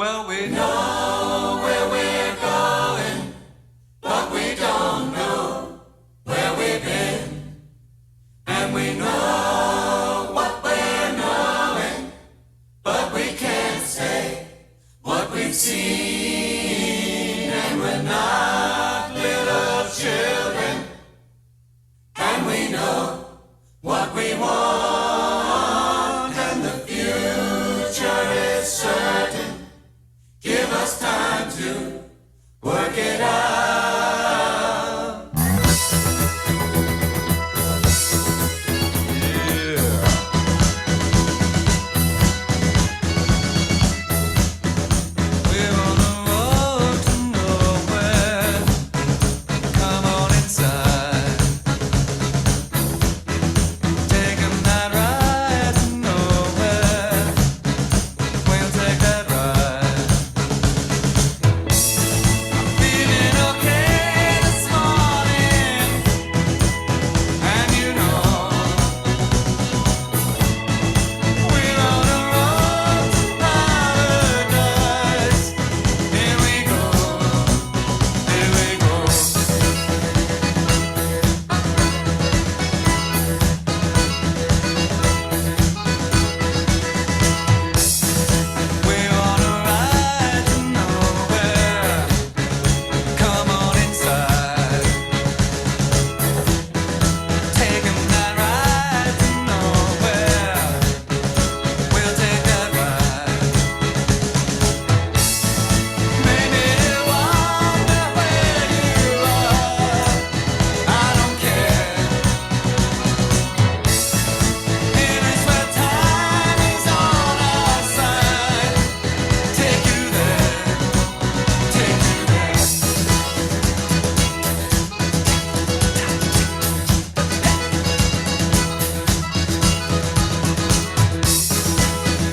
Well, we know where we're going, but we don't know where we've been. And we know what we're knowing, but we can't say what we've seen. And we're not little children, and we know what we want, and the future is certain. Give us time to work it out. Yeah. We're on the road to nowhere. Come on inside. Take a night ride to nowhere. We'll take that ride. Feeling okay this morning, and you know we're on the road to paradise. Here we go, here we go. We're on a ride to nowhere. Come on inside. Take a night ride to nowhere. We'll take that ride. Maybe wonder where you are. I don't care. Here is where time is on our side. Take you there. Take you there.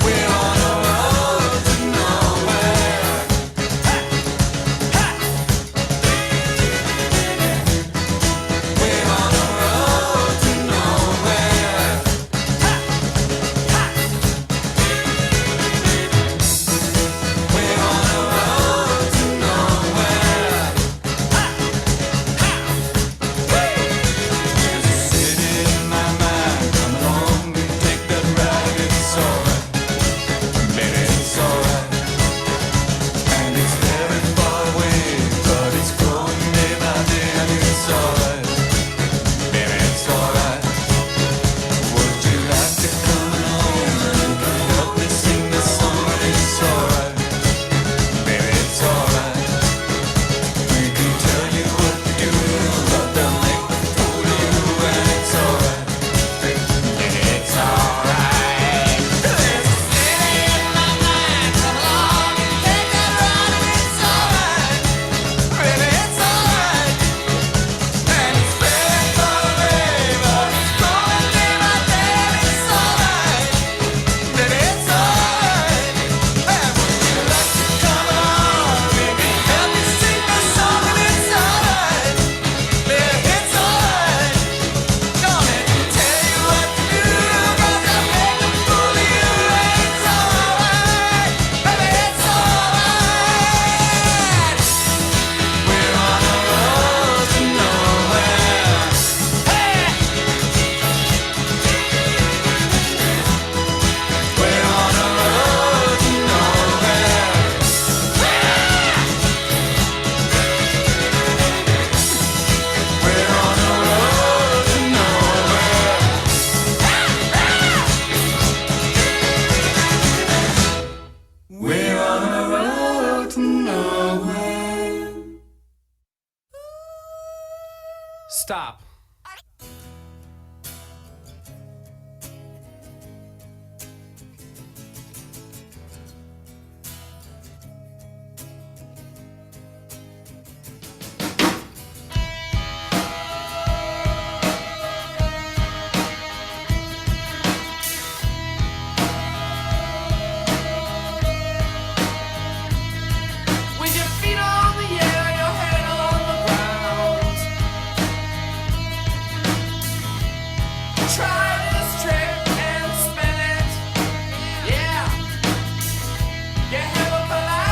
We're on a road to nowhere. We're on a road to nowhere. We're on a road to nowhere. There's a city in my mind. Come along and take that ride. It's alright, baby, it's alright. And it's very far away, but it's growing day by day. And it's alright, baby, it's alright. Would you like to come along and help me sing this song? It's alright, baby, it's alright. We can tell you what to do, but they'll make a fool of you. And it's alright, baby, it's alright. There's a city in my mind. Come along and take that ride. And it's alright, baby, it's alright. And it's very far away, but it's growing day by day. And it's alright, baby, it's alright. And would you like to come along, baby, help me sing this song? And it's alright, baby, it's alright. Don't let me tell you what to do, 'cause I'll make a fool of you. And it's alright, baby, it's alright. We're on a road to nowhere. Hey! We're on a road to nowhere. We're on a road to nowhere. We're on a road to nowhere. Stop. With your feet on the air, your head on the ground. Try this trick and spin it. Yeah. Get hella polite.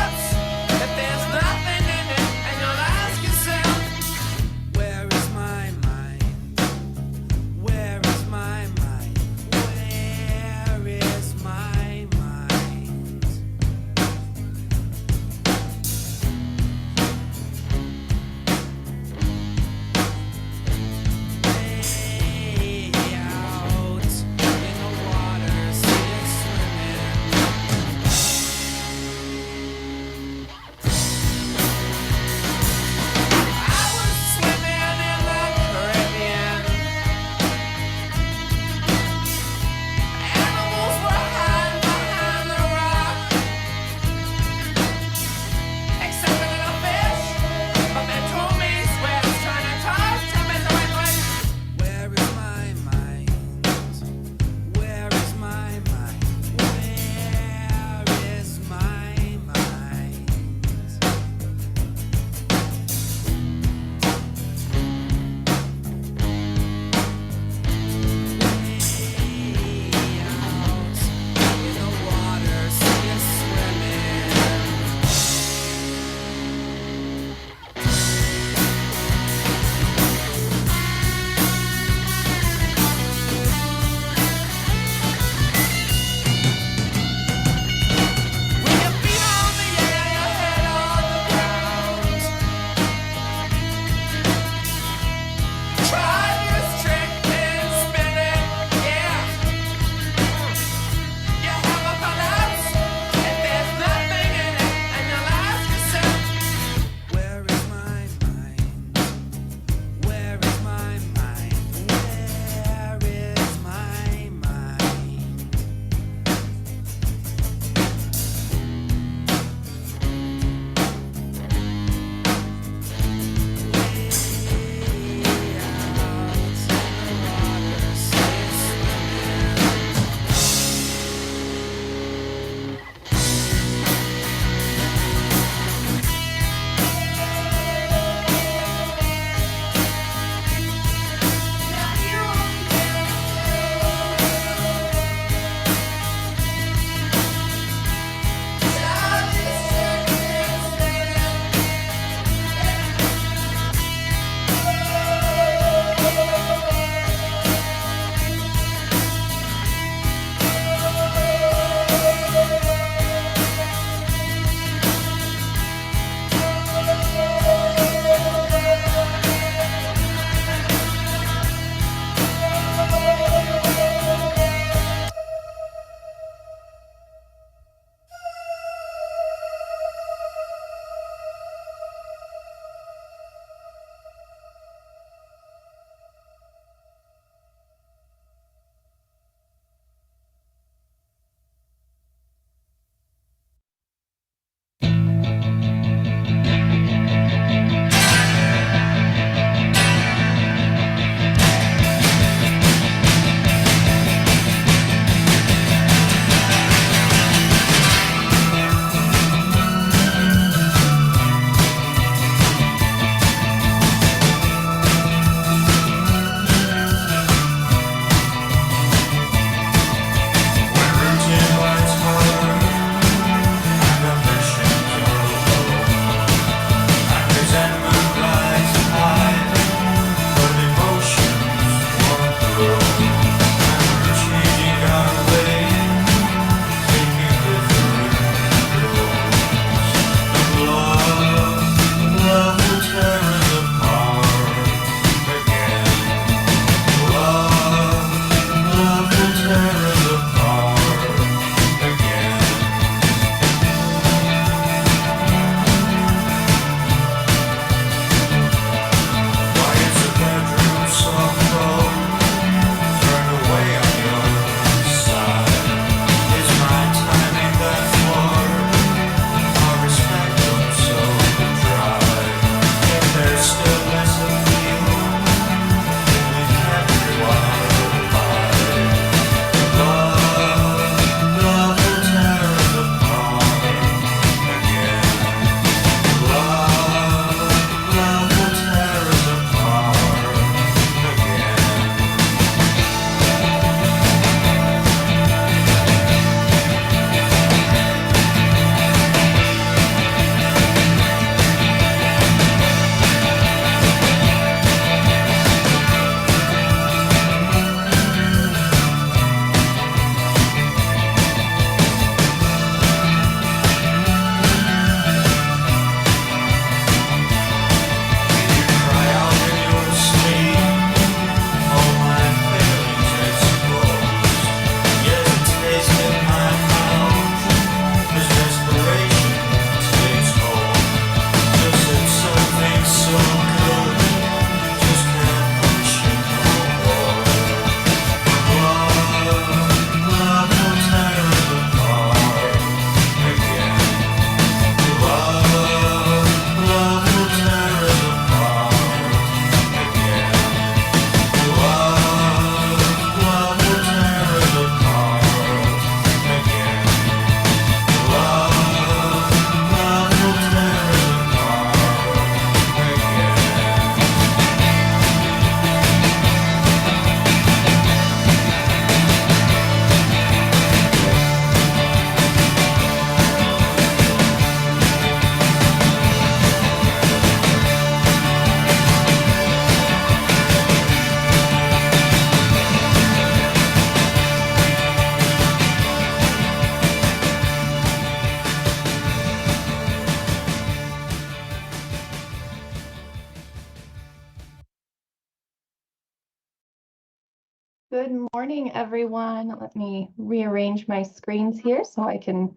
Good morning, everyone. Let me rearrange my screens here so I can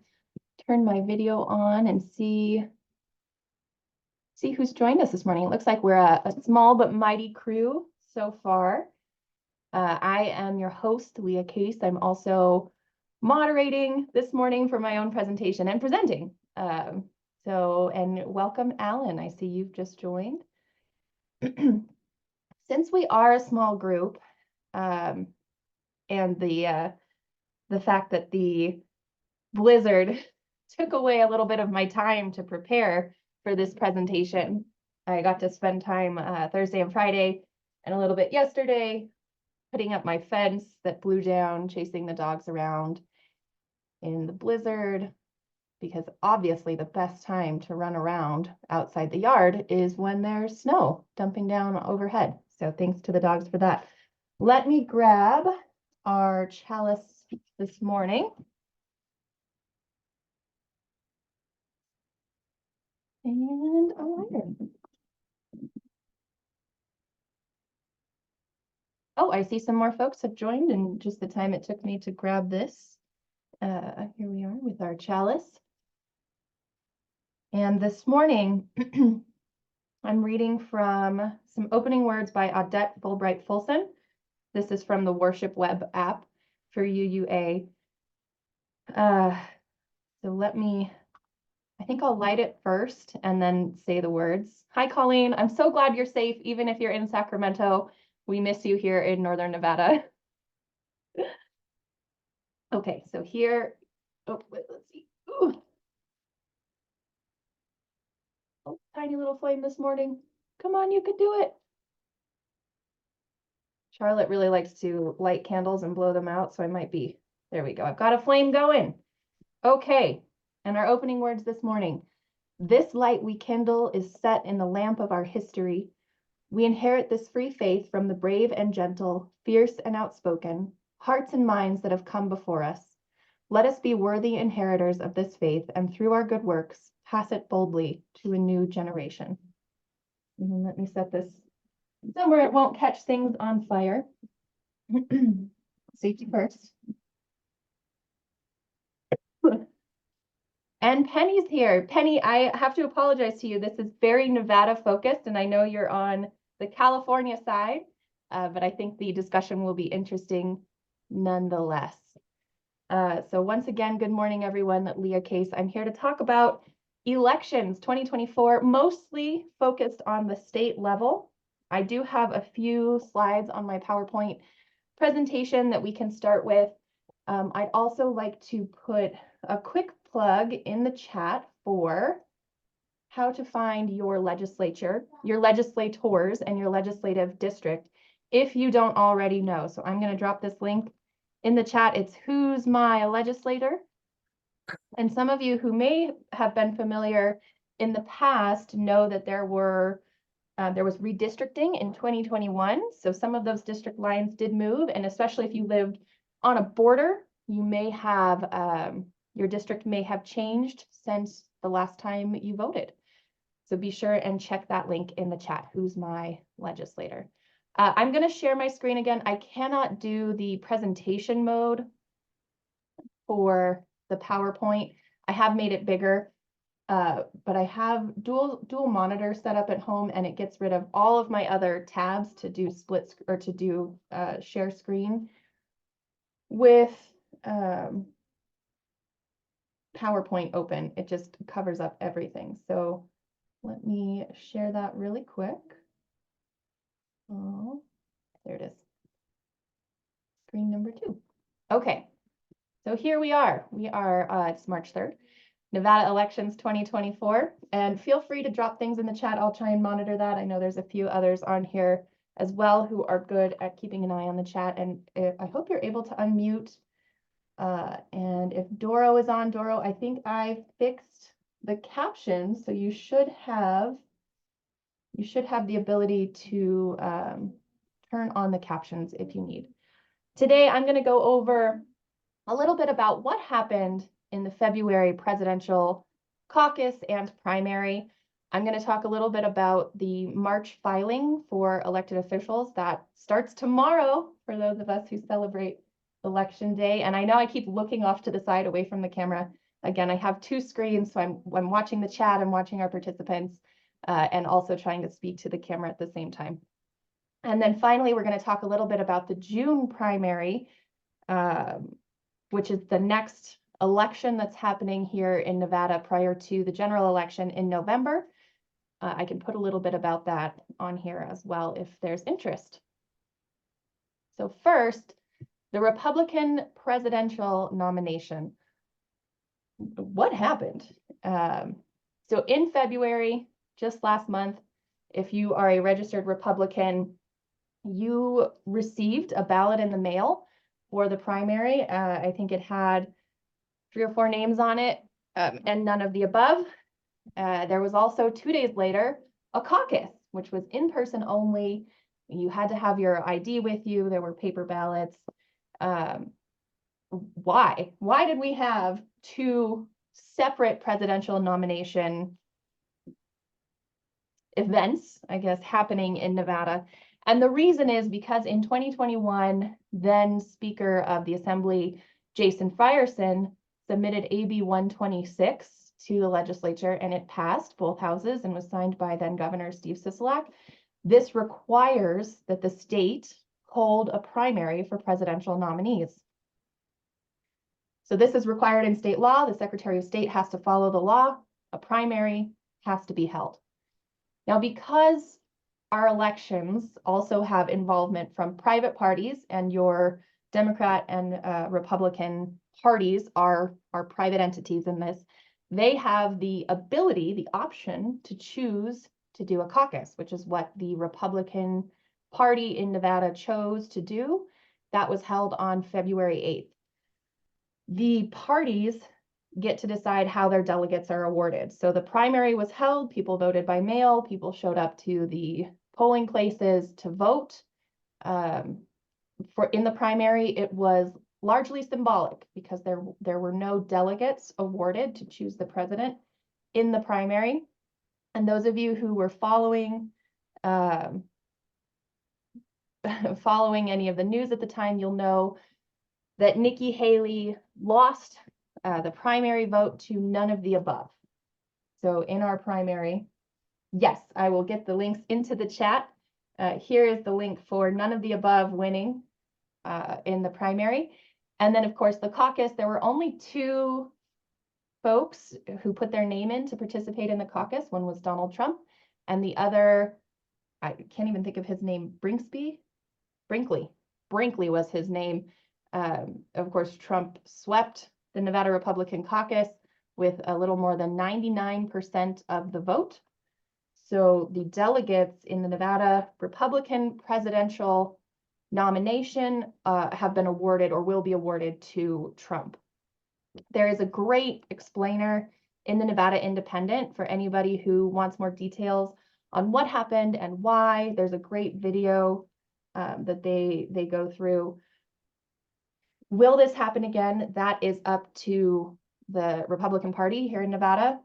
turn my video on and see who's joined us this morning. It looks like we're a small but mighty crew so far. I am your host, Leah Case. I'm also moderating this morning for my own presentation and presenting. And welcome, Alan. I see you've just joined. Since we are a small group, and the fact that the blizzard took away a little bit of my time to prepare for this presentation. I got to spend time Thursday and Friday and a little bit yesterday putting up my fence that blew down, chasing the dogs around in the blizzard, because obviously the best time to run around outside the yard is when there's snow dumping down overhead. So thanks to the dogs for that. Let me grab our chalice this morning. And a lighter. Oh, I see some more folks have joined in just the time it took me to grab this. Here we are with our chalice. And this morning, I'm reading from some opening words by Odette Fulbright Fulson. This is from the Worship Web app for UUA. So I think I'll light it first and then say the words. Hi, Colleen. I'm so glad you're safe, even if you're in Sacramento. We miss you here in Northern Nevada. Okay, so here, let's see. Ooh. Oh, tiny little flame this morning. Come on, you can do it. Charlotte really likes to light candles and blow them out, so there we go. I've got a flame going. Okay, and our opening words this morning. This light we kindle is set in the lamp of our history. We inherit this free faith from the brave and gentle, fierce and outspoken, hearts and minds that have come before us. Let us be worthy inheritors of this faith, and through our good works, pass it boldly to a new generation. And let me set this somewhere it won't catch things on fire. Safety first. And Penny's here. Penny, I have to apologize to you. This is very Nevada focused, and I know you're on the California side, but I think the discussion will be interesting nonetheless. So once again, good morning, everyone. Leah Case. I'm here to talk about elections 2024, mostly focused on the state level. I do have a few slides on my PowerPoint presentation that we can start with. I'd also like to put a quick plug in the chat for how to find your legislature, your legislators, and your legislative district if you don't already know. So I'm going to drop this link in the chat. It's Who's My Legislator? And some of you who may have been familiar in the past know that there was redistricting in 2021. So some of those district lines did move, and especially if you lived on a border, you may have, your district may have changed since the last time you voted. So be sure and check that link in the chat. Who's my legislator? I'm going to share my screen again. I cannot do the presentation mode for the PowerPoint. I have made it bigger, but I have dual monitor set up at home, and it gets rid of all of my other tabs to do share screen with PowerPoint open. It just covers up everything. So let me share that really quick. Oh, there it is. Screen number 2. Okay, so here we are. It's March 3rd, Nevada elections 2024. And feel free to drop things in the chat. I'll try and monitor that. I know there's a few others on here as well who are good at keeping an eye on the chat. And I hope you're able to unmute. And if Doro is on, Doro, I think I fixed the captions, so you should have the ability to turn on the captions if you need. Today, I'm going to go over a little bit about what happened in the February presidential caucus and primary. I'm going to talk a little bit about the March filing for elected officials that starts tomorrow for those of us who celebrate Election Day. And I know I keep looking off to the side away from the camera. Again, I have two screens, so I'm watching the chat, I'm watching our participants, and also trying to speak to the camera at the same time. And then finally, we're going to talk a little bit about the June primary, which is the next election that's happening here in Nevada prior to the general election in November. I can put a little bit about that on here as well if there's interest. So first, the Republican presidential nomination. What happened? So in February, just last month, if you are a registered Republican, you received a ballot in the mail for the primary. I think it had 3 or 4 names on it, and none of the above. There was also 2 days later a caucus, which was in person only. You had to have your ID with you. There were paper ballots. Why? Why did we have 2 separate presidential nomination events, I guess, happening in Nevada? And the reason is because in 2021, then Speaker of the Assembly, Jason Frierson, submitted AB 126 to the legislature, and it passed both houses and was signed by then Governor Steve Sisolak. This requires that the state hold a primary for presidential nominees. So this is required in state law. The Secretary of State has to follow the law. A primary has to be held. Now, because our elections also have involvement from private parties, and your Democrat and Republican parties are private entities in this, they have the ability, the option to choose to do a caucus, which is what the Republican Party in Nevada chose to do. That was held on February 8th. The parties get to decide how their delegates are awarded. So the primary was held, people voted by mail, people showed up to the polling places to vote. In the primary, it was largely symbolic because there were no delegates awarded to choose the president in the primary. And those of you who were following following any of the news at the time, you'll know that Nikki Haley lost the primary vote to none of the above. So in our primary, yes, I will get the links into the chat. Here is the link for none of the above winning in the primary. And then, of course, the caucus, there were only 2 folks who put their name in to participate in the caucus. One was Donald Trump, and the other, I can't even think of his name, Brinkley was his name. Of course, Trump swept the Nevada Republican caucus with a little more than 99% of the vote. So the delegates in the Nevada Republican presidential nomination have been awarded or will be awarded to Trump. There is a great explainer in the Nevada Independent for anybody who wants more details on what happened and why. There's a great video that they go through. Will this happen again? That is up to the Republican Party here in Nevada.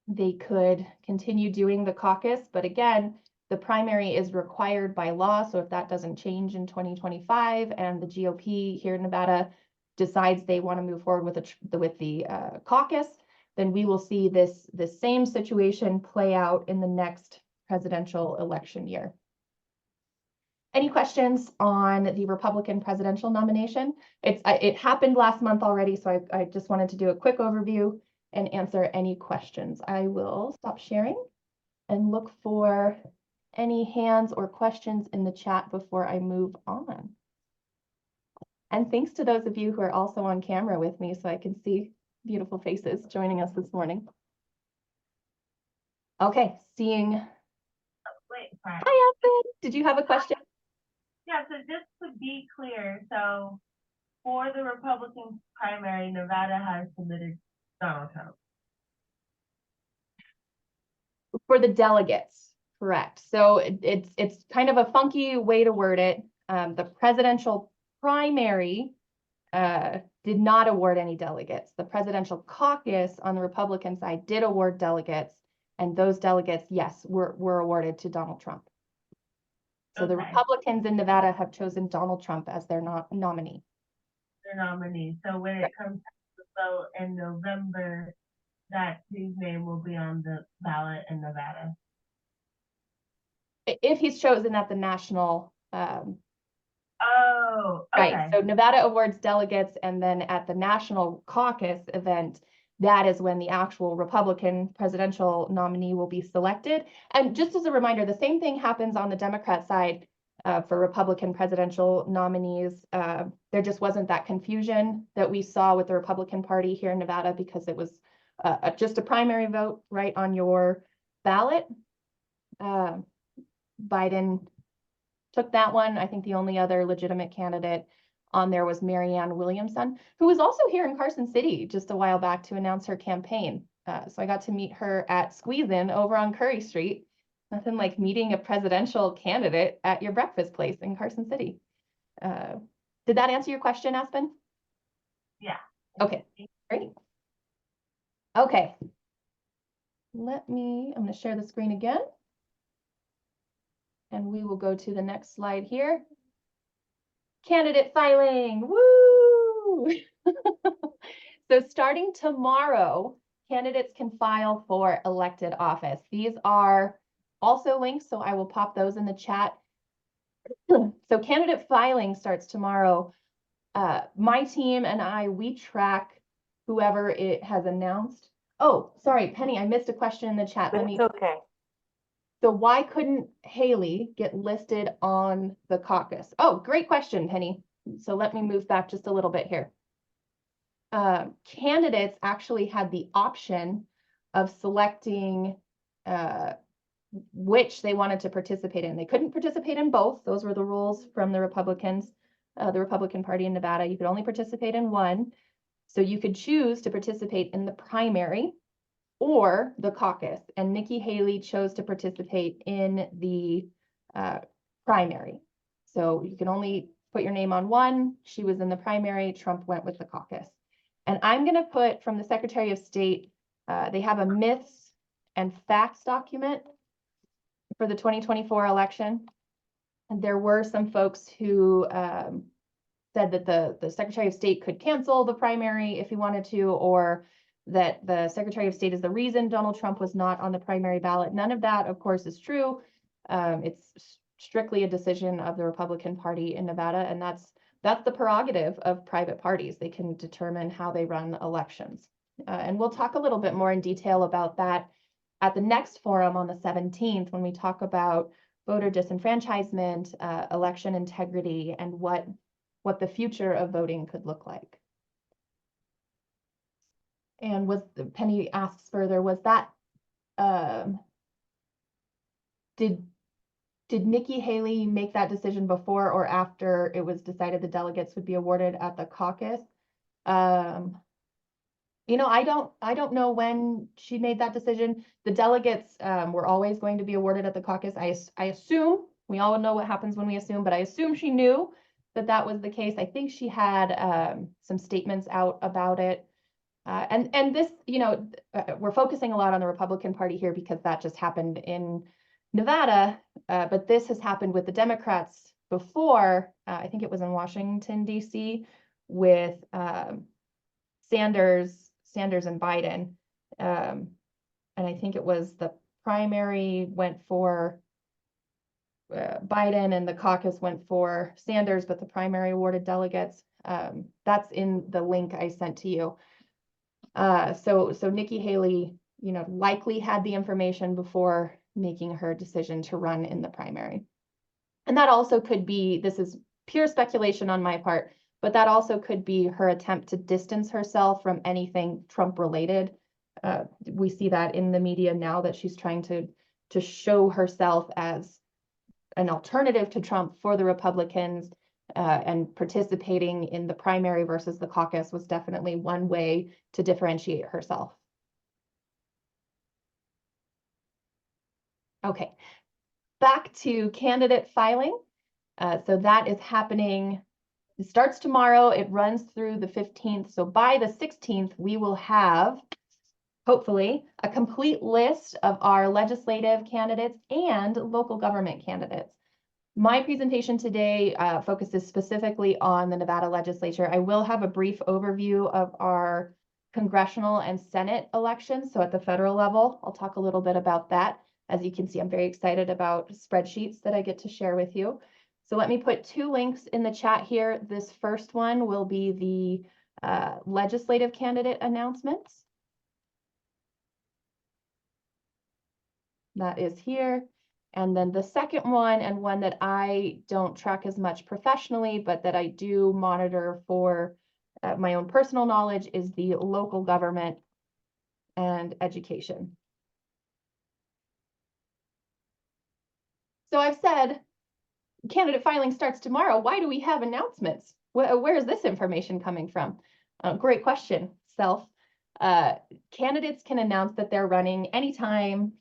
They could continue doing the caucus, but again, the primary is required by law. So if that doesn't change in 2025 and the GOP here in Nevada decides they want to move forward with the caucus, then we will see this same situation play out in the next presidential election year. Any questions on the Republican presidential nomination? It happened last month already, so I just wanted to do a quick overview and answer any questions. I will stop sharing and look for any hands or questions in the chat before I move on. And thanks to those of you who are also on camera with me so I can see beautiful faces joining us this morning. Okay, seeing. Wait, sorry. Hi, Aspen. Did you have a question? Yeah, so just to be clear, so for the Republican primary, Nevada has submitted Donald Trump. For the delegates, correct. So it's kind of a funky way to word it. The presidential primary did not award any delegates. The presidential caucus on the Republican side did award delegates. And those delegates, yes, were awarded to Donald Trump. So the Okay. Republicans in Nevada have chosen Donald Trump as their nominee. The nominee. So when it comes to the vote in November, whose name will be on the ballot in Nevada. If he's chosen at the national, Oh, okay. right, so Nevada awards delegates, and then at the national caucus event, that is when the actual Republican presidential nominee will be selected. And just as a reminder, the same thing happens on the Democrat side for Republican presidential nominees. There just wasn't that confusion that we saw with the Republican Party here in Nevada because it was just a primary vote right on your ballot. Biden took that one. I think the only other legitimate candidate on there was Marianne Williamson, who was also here in Carson City just a while back to announce her campaign. So I got to meet her at Squeeze In over on Curry Street. Nothing like meeting a presidential candidate at your breakfast place in Carson City. Did that answer your question, Aspen? Yeah. Okay, great. Okay. I'm going to share the screen again. And we will go to the next slide here. Candidate filing, woo! So starting tomorrow, candidates can file for elected office. These are also links, so I will pop those in the chat. So candidate filing starts tomorrow. My team and I, we track whoever it has announced. Oh, sorry, Penny, I missed a question in the chat. It's okay. So why couldn't Haley get listed on the caucus? Oh, great question, Penny. So let me move back just a little bit here. Candidates actually had the option of selecting which they wanted to participate in. They couldn't participate in both. Those were the rules from the Republicans, the Republican Party in Nevada. You could only participate in one. So you could choose to participate in the primary or the caucus, and Nikki Haley chose to participate in the primary. So you can only put your name on one. She was in the primary, Trump went with the caucus. And I'm gonna put from the Secretary of State, they have a myths and facts document for the 2024 election. And there were some folks who said that the Secretary of State could cancel the primary if he wanted to, or that the Secretary of State is the reason Donald Trump was not on the primary ballot. None of that, of course, is true. It's strictly a decision of the Republican Party in Nevada, and that's the prerogative of private parties. They can determine how they run elections. And we'll talk a little bit more in detail about that at the next forum on the 17th when we talk about voter disenfranchisement, election integrity, and what the future of voting could look like. And Penny asks further, was that, did Nikki Haley make that decision before or after it was decided the delegates would be awarded at the caucus? You know, I don't know when she made that decision. The delegates were always going to be awarded at the caucus. I assume, we all know what happens when we assume, but I assume she knew that that was the case. I think she had some statements out about it. And this, you know, we're focusing a lot on the Republican Party here because that just happened in Nevada, but this has happened with the Democrats before. I think it was in Washington, D.C. with Sanders and Biden. And I think it was the primary went for Biden and the caucus went for Sanders, but the primary awarded delegates. That's in the link I sent to you. So Nikki Haley, you know, likely had the information before making her decision to run in the primary. And that also could be, this is pure speculation on my part, but that also could be her attempt to distance herself from anything Trump related. We see that in the media now that she's trying to show herself as an alternative to Trump for the Republicans. And participating in the primary versus the caucus was definitely one way to differentiate herself. Okay, back to candidate filing. So that is happening, it starts tomorrow, it runs through the 15th. So by the 16th, we will have hopefully, a complete list of our legislative candidates and local government candidates. My presentation today focuses specifically on the Nevada legislature. I will have a brief overview of our congressional and Senate elections. So at the federal level, I'll talk a little bit about that. As you can see, I'm very excited about spreadsheets that I get to share with you. So let me put 2 links in the chat here. This first one will be the legislative candidate announcements. That is here. And then the second one, and one that I don't track as much professionally, but that I do monitor for my own personal knowledge, is the local government and education. So I've said candidate filing starts tomorrow. Why do we have announcements? Where is this information coming from? Great question, Self. Candidates can announce that they're running anytime.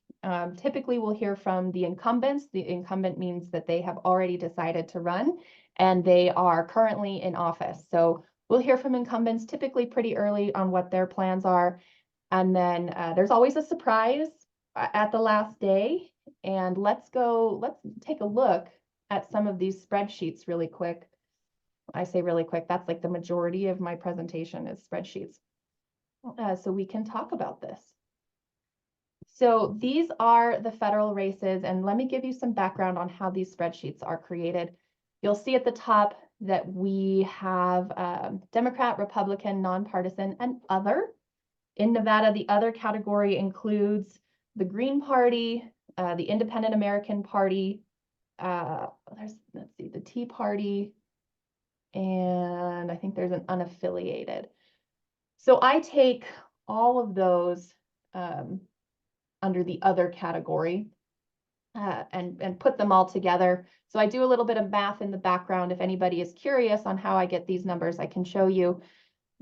Typically, we'll hear from the incumbents. The incumbent means that they have already decided to run and they are currently in office. So we'll hear from incumbents typically pretty early on what their plans are. And then there's always a surprise at the last day. And let's take a look at some of these spreadsheets really quick. I say really quick, that's like the majority of my presentation is spreadsheets. So we can talk about this. So these are the federal races, and let me give you some background on how these spreadsheets are created. You'll see at the top that we have Democrat, Republican, nonpartisan, and other. In Nevada, the other category includes the Green Party, the Independent American Party, let's see, the Tea Party, and I think there's an unaffiliated. So I take all of those under the other category and put them all together. So I do a little bit of math in the background. If anybody is curious on how I get these numbers, I can show you.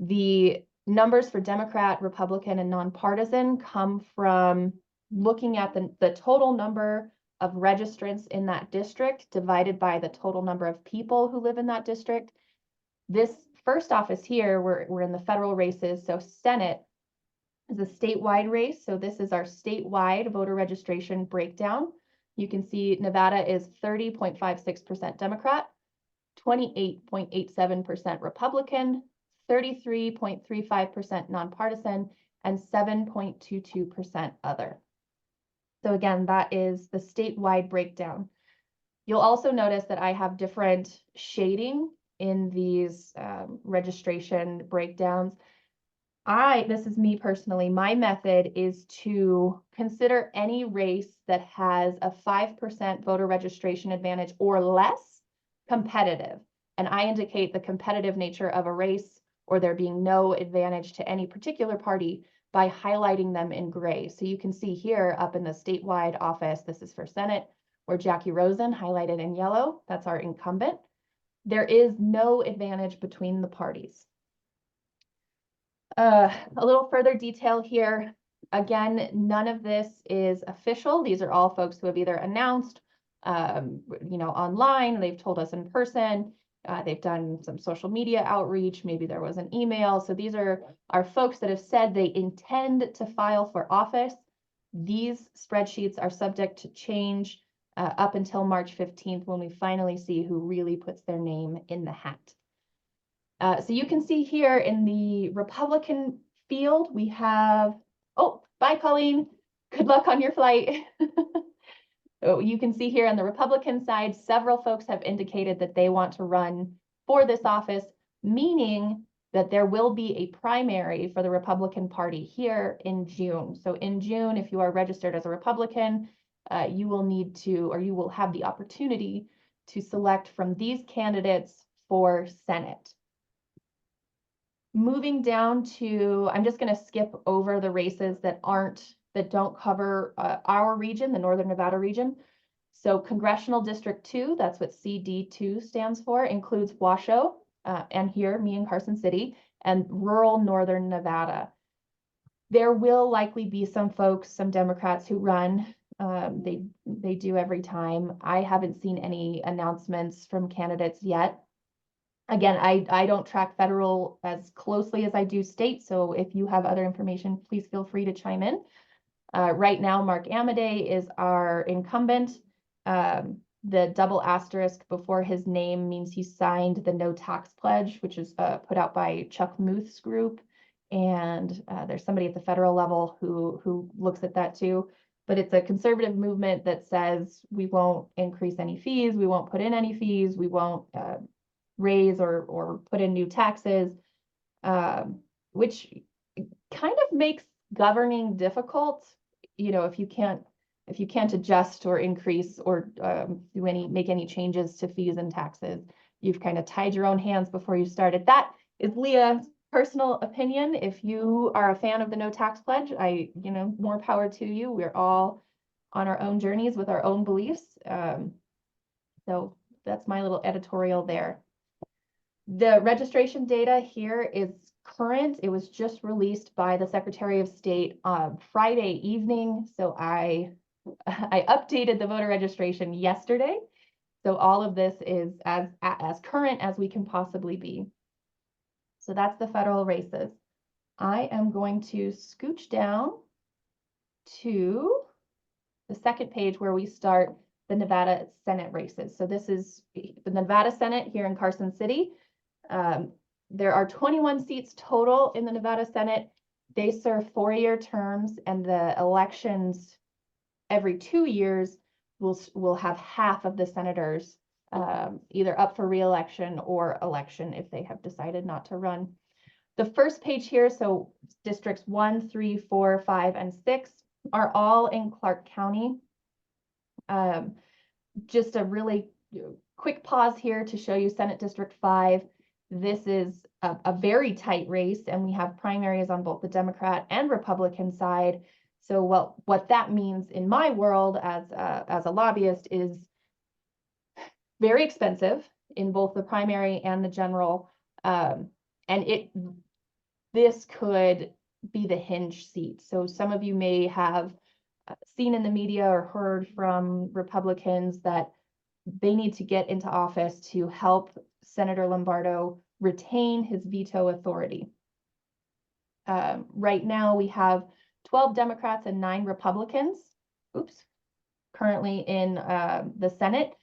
The numbers for Democrat, Republican, and nonpartisan come from looking at the total number of registrants in that district divided by the total number of people who live in that district. This first office here, we're in the federal races. So Senate is a statewide race. So this is our statewide voter registration breakdown. You can see Nevada is 30.56% Democrat, 28.87% Republican, 33.35% nonpartisan, and 7.22% other. So again, that is the statewide breakdown. You'll also notice that I have different shading in these registration breakdowns. This is me personally, my method is to consider any race that has a 5% voter registration advantage or less competitive. And I indicate the competitive nature of a race or there being no advantage to any particular party by highlighting them in gray. So you can see here up in the statewide office, this is for Senate, where Jackie Rosen highlighted in yellow, that's our incumbent. There is no advantage between the parties. A little further detail here. Again, none of this is official. These are all folks who have either announced, online, they've told us in person, they've done some social media outreach, maybe there was an email. So these are folks that have said they intend to file for office. These spreadsheets are subject to change up until March 15th when we finally see who really puts their name in the hat. So you can see here in the Republican field, we have, oh, bye, Colleen. Good luck on your flight. So you can see here on the Republican side, several folks have indicated that they want to run for this office, meaning that there will be a primary for the Republican Party here in June. So in June, if you are registered as a Republican, you will need to, or you will have the opportunity to select from these candidates for Senate. Moving down to, I'm just going to skip over the races that don't cover our region, the Northern Nevada region. So Congressional District 2, that's what CD2 stands for, includes Washoe, and here, me in Carson City, and rural Northern Nevada. There will likely be some folks, some Democrats who run. They do every time. I haven't seen any announcements from candidates yet. Again, I don't track federal as closely as I do state, so if you have other information, please feel free to chime in. Right now, Mark Amadei is our incumbent. The double asterisk before his name means he signed the no tax pledge, which is put out by Chuck Muth's group. And there's somebody at the federal level who looks at that too. But it's a conservative movement that says we won't increase any fees, we won't put in any fees, we won't raise or put in new taxes, which kind of makes governing difficult. You know, if you can't adjust or increase or make any changes to fees and taxes, you've kind of tied your own hands before you started. That is Leah's personal opinion. If you are a fan of the no tax pledge, more power to you. We're all on our own journeys with our own beliefs. So that's my little editorial there. The registration data here is current. It was just released by the Secretary of State on Friday evening. So I updated the voter registration yesterday. So all of this is as current as we can possibly be. So that's the federal races. I am going to scooch down to the second page where we start the Nevada Senate races. So this is the Nevada Senate here in Carson City. There are 21 seats total in the Nevada Senate. They serve 4-year terms, and the elections every 2 years will have half of the senators either up for re-election or election if they have decided not to run. The first page here, so districts 1, 3, 4, 5, and 6 are all in Clark County. Just a really quick pause here to show you Senate District 5. This is a very tight race, and we have primaries on both the Democrat and Republican side. So what that means in my world as a lobbyist is very expensive in both the primary and the general. And this could be the hinge seat. So some of you may have seen in the media or heard from Republicans that they need to get into office to help Senator Lombardo retain his veto authority. Right now we have 12 Democrats and 9 Republicans, currently in the Senate.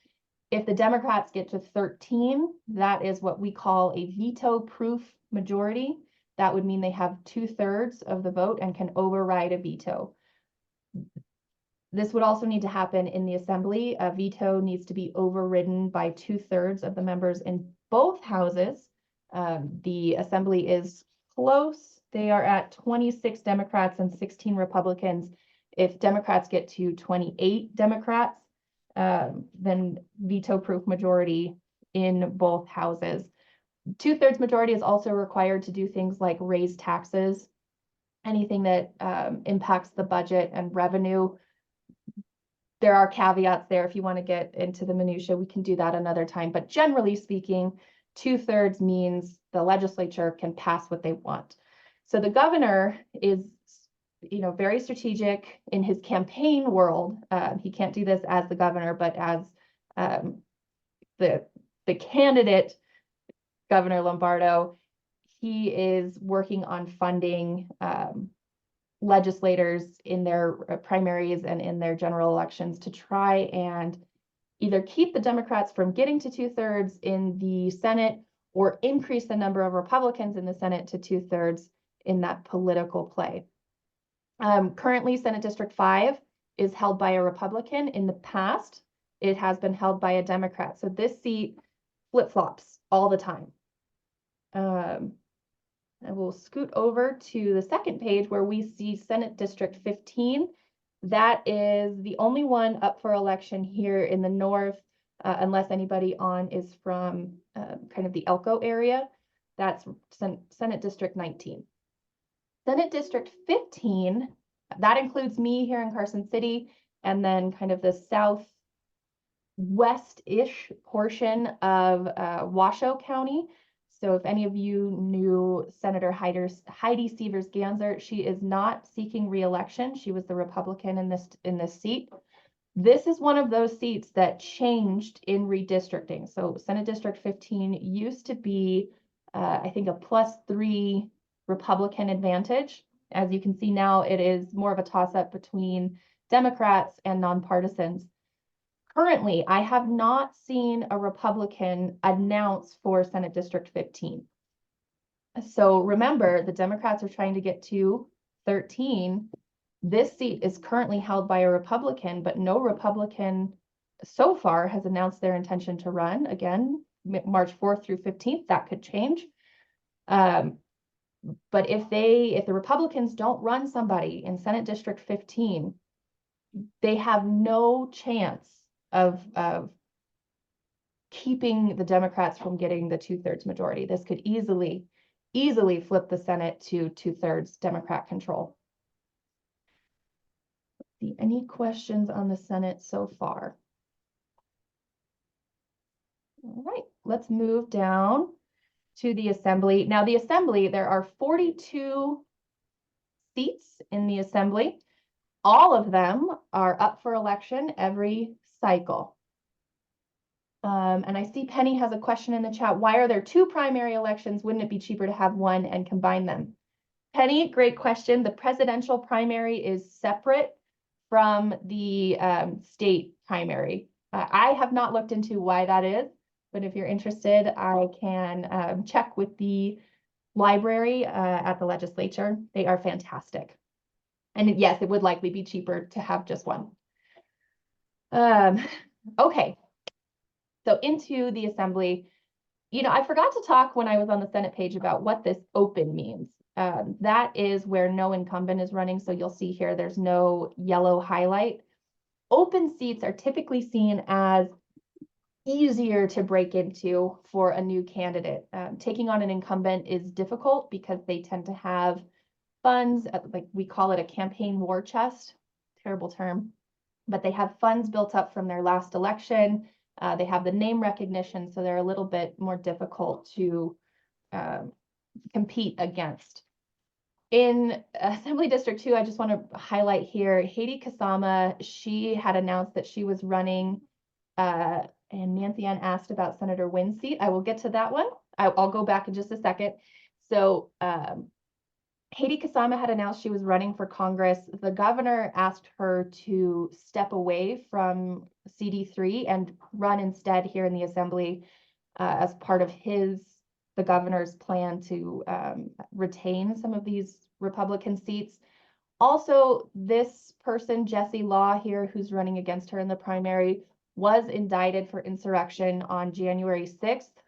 If the Democrats get to 13, that is what we call a veto-proof majority. That would mean they have 2/3 of the vote and can override a veto. This would also need to happen in the Assembly. A veto needs to be overridden by 2/3 of the members in both houses. The Assembly is close. They are at 26 Democrats and 16 Republicans. If Democrats get to 28 Democrats, then veto-proof majority in both houses. 2/3 majority is also required to do things like raise taxes, anything that impacts the budget and revenue. There are caveats there. If you want to get into the minutia, we can do that another time. But generally speaking, 2/3 means the legislature can pass what they want. So the governor is, very strategic in his campaign world. He can't do this as the governor, but as the candidate, Governor Lombardo, he is working on funding legislators in their primaries and in their general elections to try and either keep the Democrats from getting to 2/3 in the Senate or increase the number of Republicans in the Senate to 2/3 in that political play. Currently, Senate District 5 is held by a Republican. In the past, it has been held by a Democrat. So this seat flip-flops all the time. I will scoot over to the second page where we see Senate District 15. That is the only one up for election here in the north, unless anybody on is from kind of the Elko area. That's Senate District 19. Senate District 15, that includes me here in Carson City, and then kind of the southwest-ish portion of Washoe County. So if any of you knew Senator Heidi Seavers-Ganser, she is not seeking re-election. She was the Republican in this seat. This is one of those seats that changed in redistricting. So Senate District 15 used to be, I think, a +3 Republican advantage. As you can see now, it is more of a toss-up between Democrats and nonpartisans. Currently, I have not seen a Republican announce for Senate District 15. So remember, the Democrats are trying to get to 13. This seat is currently held by a Republican, but no Republican so far has announced their intention to run. Again, March 4th through 15th, that could change. But if the Republicans don't run somebody in Senate District 15, they have no chance of keeping the Democrats from getting the 2/3 majority. This could easily flip the Senate to 2/3 Democrat control. See any questions on the Senate so far? All right, let's move down to the Assembly. Now, the Assembly, there are 42 seats in the Assembly. All of them are up for election every cycle. And I see Penny has a question in the chat. Why are there 2 primary elections? Wouldn't it be cheaper to have one and combine them? Penny, great question. The presidential primary is separate from the state primary. I have not looked into why that is, but if you're interested, I can check with the library at the legislature. They are fantastic. And yes, it would likely be cheaper to have just one. Okay, so into the Assembly. You know, I forgot to talk when I was on the Senate page about what this open means. That is where no incumbent is running. So you'll see here, there's no yellow highlight. Open seats are typically seen as easier to break into for a new candidate. Taking on an incumbent is difficult because they tend to have funds, like we call it a campaign war chest, terrible term, but they have funds built up from their last election. They have the name recognition, so they're a little bit more difficult to compete against. In Assembly District 2, I just want to highlight here, Heidi Kasama, she had announced that she was running, and Nancy Ann asked about Senator Wynn's seat. I will get to that one. I'll go back in just a second. So Heidi Kasama had announced she was running for Congress. The governor asked her to step away from CD3 and run instead here in the Assembly as part of the governor's plan to retain some of these Republican seats. Also, this person, Jessie Law here, who's running against her in the primary, was indicted for insurrection on January 6th,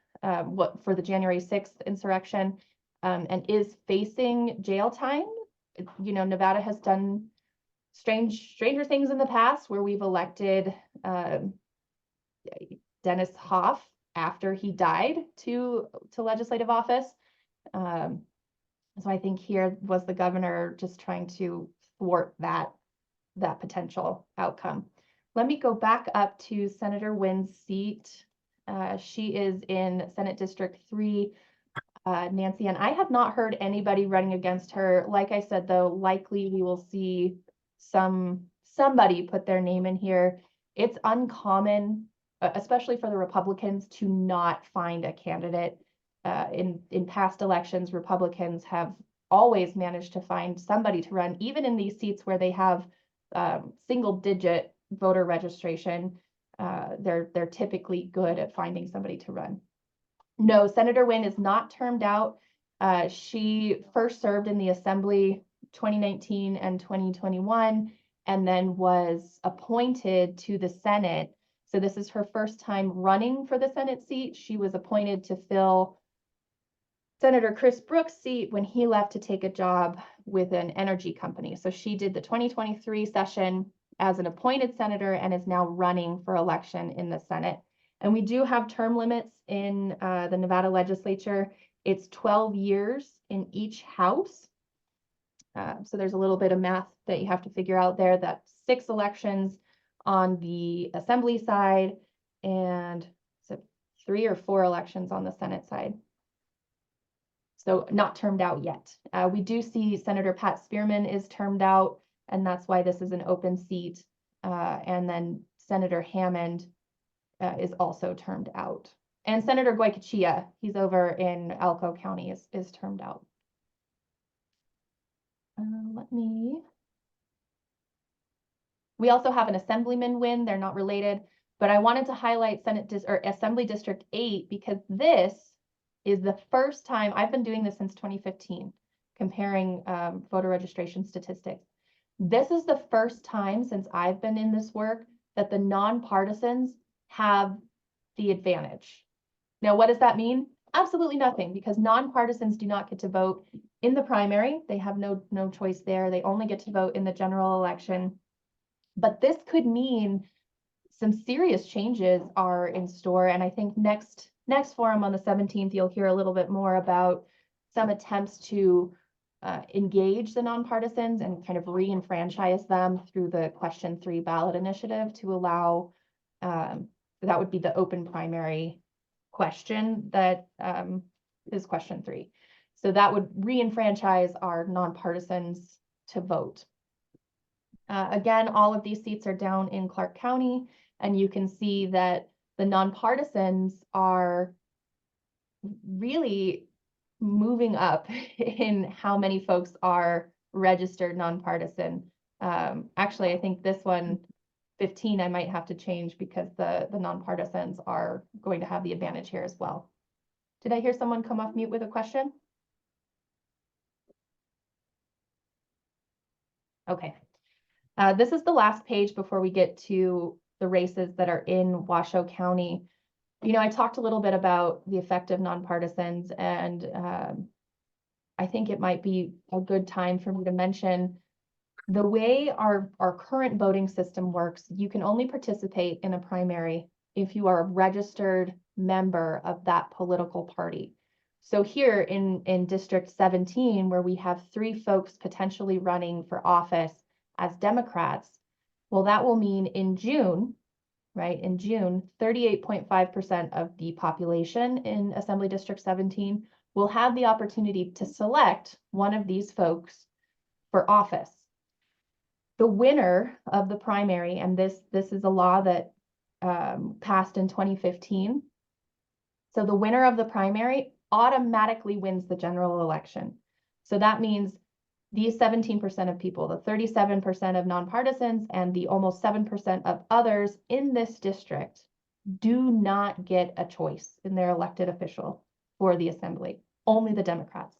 for the January 6th insurrection, and is facing jail time. You know, Nevada has done stranger things in the past where we've elected Dennis Hoff after he died to legislative office. So I think here was the governor just trying to thwart that potential outcome. Let me go back up to Senator Wynn's seat. She is in Senate District 3. Nancy, and I have not heard anybody running against her. Like I said, though, likely we will see somebody put their name in here. It's uncommon, especially for the Republicans, to not find a candidate. In past elections, Republicans have always managed to find somebody to run, even in these seats where they have single-digit voter registration. They're typically good at finding somebody to run. No, Senator Wynn is not termed out. She first served in the Assembly 2019 and 2021, and then was appointed to the Senate. So this is her first time running for the Senate seat. She was appointed to fill Senator Chris Brooks' seat when he left to take a job with an energy company. So she did the 2023 session as an appointed senator and is now running for election in the Senate. And we do have term limits in the Nevada legislature. It's 12 years in each house. So there's a little bit of math that you have to figure out there. That's 6 elections on the Assembly side and 3 or 4 elections on the Senate side. So not termed out yet. We do see Senator Pat Spearman is termed out, and that's why this is an open seat. and then Senator Hammond is also termed out. And Senator Goycochea, he's over in Elko County, is termed out. We also have an assemblyman win. They're not related, but I wanted to highlight Assembly District 8 because this is the first time I've been doing this since 2015, comparing voter registration statistics. This is the first time since I've been in this work that the nonpartisans have the advantage. Now, what does that mean? Absolutely nothing, because nonpartisans do not get to vote in the primary. They have no choice there. They only get to vote in the general election. But this could mean some serious changes are in store. And I think next forum on the 17th, you'll hear a little bit more about some attempts to engage the nonpartisans and kind of re-enfranchise them through the Question 3 ballot initiative to allow, that would be the open primary question that is Question 3. So that would re-enfranchise our nonpartisans to vote. Again, all of these seats are down in Clark County, and you can see that the nonpartisans are really moving up in how many folks are registered nonpartisan. Actually, I think this one, 15, I might have to change because the nonpartisans are going to have the advantage here as well. Did I hear someone come off mute with a question? Okay. This is the last page before we get to the races that are in Washoe County. You know, I talked a little bit about the effect of nonpartisans, and I think it might be a good time for me to mention the way our current voting system works. You can only participate in a primary if you are a registered member of that political party. So here in District 17, where we have 3 folks potentially running for office as Democrats, well, that will mean in June, right? In June, 38.5% of the population in Assembly District 17 will have the opportunity to select one of these folks for office. The winner of the primary, and this is a law that passed in 2015. So the winner of the primary automatically wins the general election. So that means these 17% of people, the 37% of nonpartisans and the almost 7% of others in this district do not get a choice in their elected official for the assembly, only the Democrats.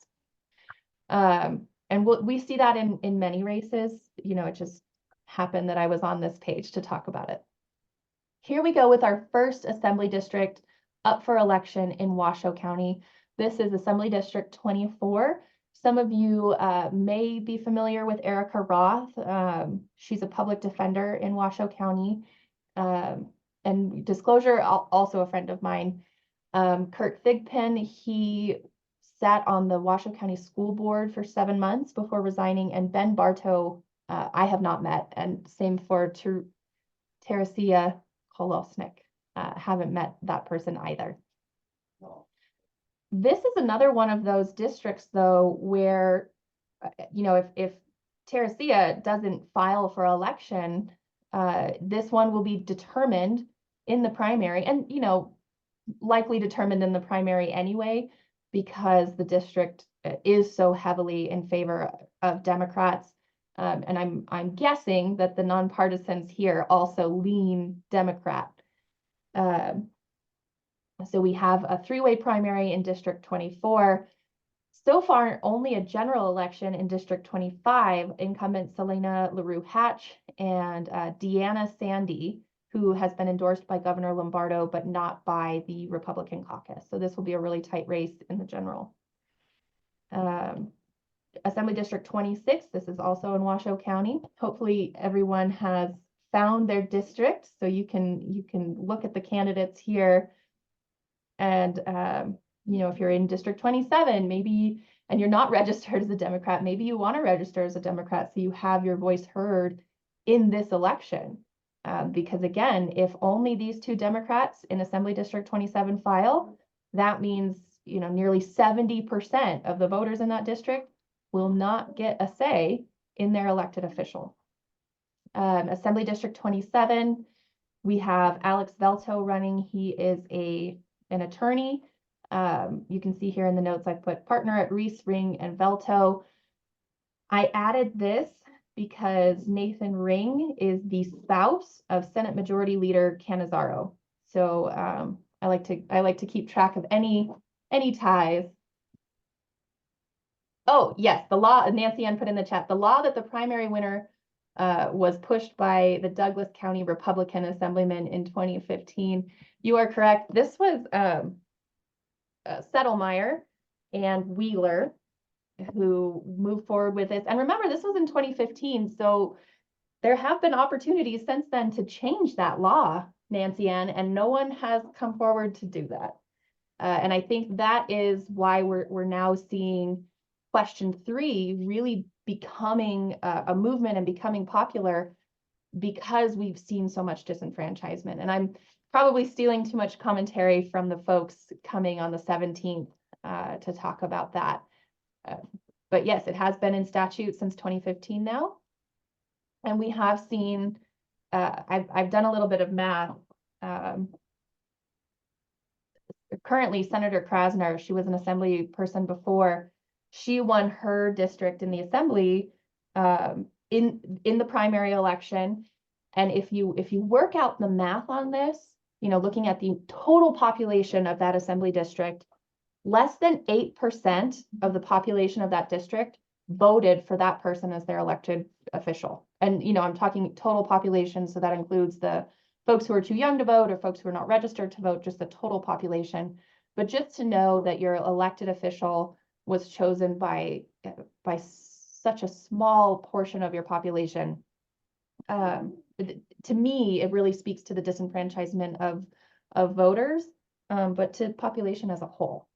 And we see that in many races. You know, it just happened that I was on this page to talk about it. Here we go with our first assembly district up for election in Washoe County. This is Assembly District 24. Some of you may be familiar with Erica Roth. She's a public defender in Washoe County. And disclosure, also a friend of mine. Kurt Thigpen, he sat on the Washoe County School Board for 7 months before resigning. And Ben Bartow, I have not met. And same for Teresia Kolosnik. Haven't met that person either. This is another one of those districts, though, where, you know, if Teresia doesn't file for election, this one will be determined in the primary, and, you know, likely determined in the primary anyway, because the district is so heavily in favor of Democrats. And I'm guessing that the nonpartisans here also lean Democrat. So we have a 3-way primary in District 24. So far, only a general election in District 25. Incumbent Selena LaRue Hatch and Deanna Sandy, who has been endorsed by Governor Lombardo, but not by the Republican caucus. So this will be a really tight race in the general. Assembly District 26, this is also in Washoe County. Hopefully everyone has found their district, so you can look at the candidates here. And, you know, if you're in District 27, maybe, and you're not registered as a Democrat, maybe you want to register as a Democrat so you have your voice heard in this election. Because again, if only these 2 Democrats in Assembly District 27 file, that means, you know, nearly 70% of the voters in that district will not get a say in their elected official. Assembly District 27, we have Alex Velto running. He is an attorney. You can see here in the notes, I put partner at Reese, Ring, and Velto. I added this because Nathan Ring is the spouse of Senate Majority Leader Canizaro. So I like to keep track of any ties. Oh, yes, the law, Nancy Ann put in the chat, the law that the primary winner was pushed by the Douglas County Republican Assemblyman in 2015. You are correct. This was Settlemyre and Wheeler who moved forward with this. And remember, this was in 2015, so there have been opportunities since then to change that law, Nancy Ann, and no one has come forward to do that. And I think that is why we're now seeing question 3 really becoming a movement and becoming popular, because we've seen so much disenfranchisement. And I'm probably stealing too much commentary from the folks coming on the 17th to talk about that. But yes, it has been in statute since 2015 now. And we have seen, I've done a little bit of math. Currently, Senator Krasner, she was an assembly person before, she won her district in the assembly in the primary election. And if you work out the math on this, looking at the total population of that assembly district, less than 8% of the population of that district voted for that person as their elected official. And, I'm talking total population, so that includes the folks who are too young to vote or folks who are not registered to vote, just the total population. But just to know that your elected official was chosen by such a small portion of your population, to me, it really speaks to the disenfranchisement of voters, but to population as a whole.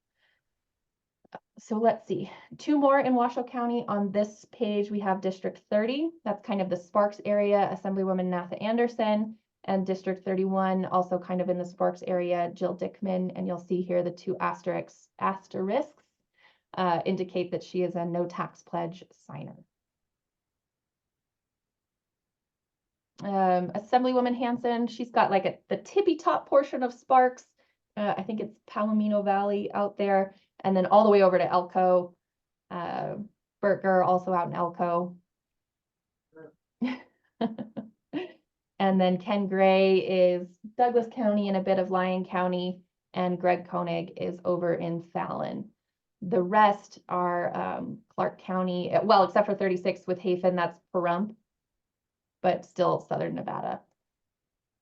So let's see, 2 more in Washoe County. On this page, we have District 30. That's kind of the Sparks area, Assemblywoman Natha Anderson, and District 31, also kind of in the Sparks area, Jill Dickman. And you'll see here the 2 asterisks indicate that she is a no tax pledge signer. Assemblywoman Hanson, she's got like the tippy top portion of Sparks. I think it's Palomino Valley out there, and then all the way over to Elko. Berger also out in Elko. And then Ken Gray is Douglas County and a bit of Lyon County, and Greg Koenig is over in Fallon. The rest are Clark County, well, except for 36 with Hafen, that's Pahrump, but still Southern Nevada.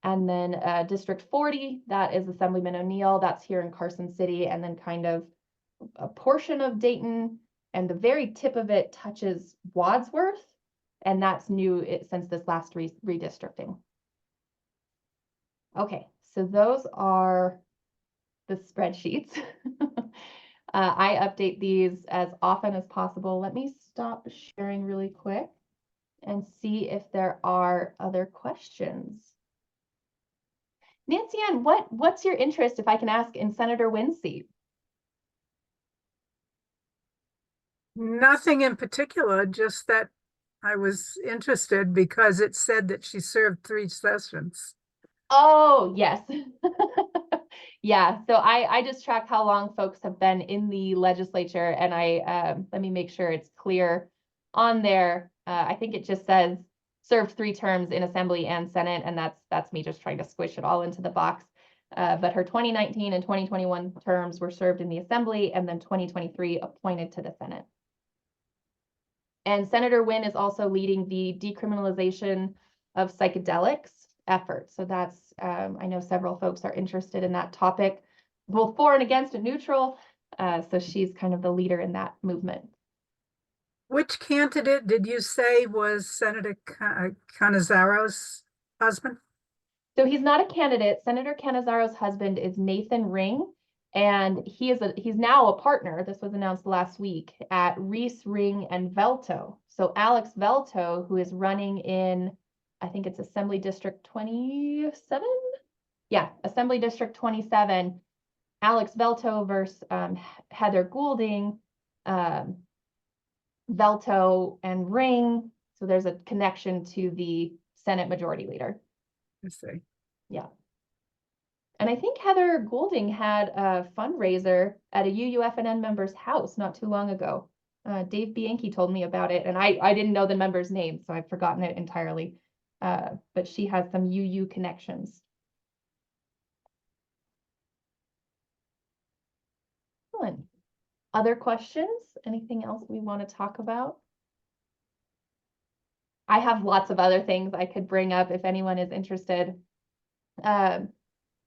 And then District 40, that is Assemblyman O'Neill, that's here in Carson City, and then kind of a portion of Dayton, and the very tip of it touches Wadsworth, and that's new since this last redistricting. Okay, so those are the spreadsheets. I update these as often as possible. Let me stop sharing really quick and see if there are other questions. Nancy Ann, what's your interest, if I can ask, in Senator Wynn's seat? Nothing in particular, just that I was interested because it said that she served 3 sessions. Oh, yes. Yeah, so I just track how long folks have been in the legislature, and I let me make sure it's clear on there. I think it just says served 3 terms in Assembly and Senate, and that's me just trying to squish it all into the box. But her 2019 and 2021 terms were served in the Assembly, and then 2023 appointed to the Senate. And Senator Wynn is also leading the decriminalization of psychedelics effort. So that's, I know several folks are interested in that topic, both for and against and neutral. So she's kind of the leader in that movement. Which candidate did you say was Senator Canizaro's husband? So he's not a candidate. Senator Canizaro's husband is Nathan Ring, and he's now a partner. This was announced last week at Reese, Ring, and Velto. So Alex Velto, who is running in, I think it's Assembly District 27? Yeah, Assembly District 27. Alex Velto versus Heather Goulding, Velto and Ring. So there's a connection to the Senate Majority Leader. I see. Yeah. And I think Heather Goulding had a fundraiser at a UUFNN member's house not too long ago. Dave Bianchi told me about it, and I didn't know the member's name, so I've forgotten it entirely. But she has some UU connections. Excellent. Other questions? Anything else we want to talk about? I have lots of other things I could bring up if anyone is interested.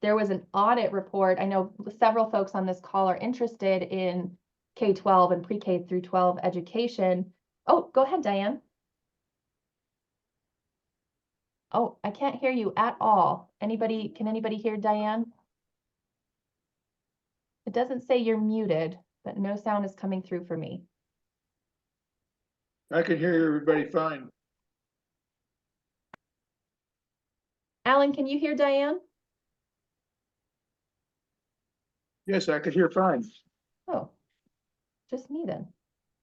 There was an audit report. I know several folks on this call are interested in K-12 and pre-K through 12 education. Oh, go ahead, Diane. Oh, I can't hear you at all. Can anybody hear Diane? It doesn't say you're muted, but no sound is coming through for me. I can hear everybody fine. Alan, can you hear Diane? Yes, I could hear fine. Oh, just me then.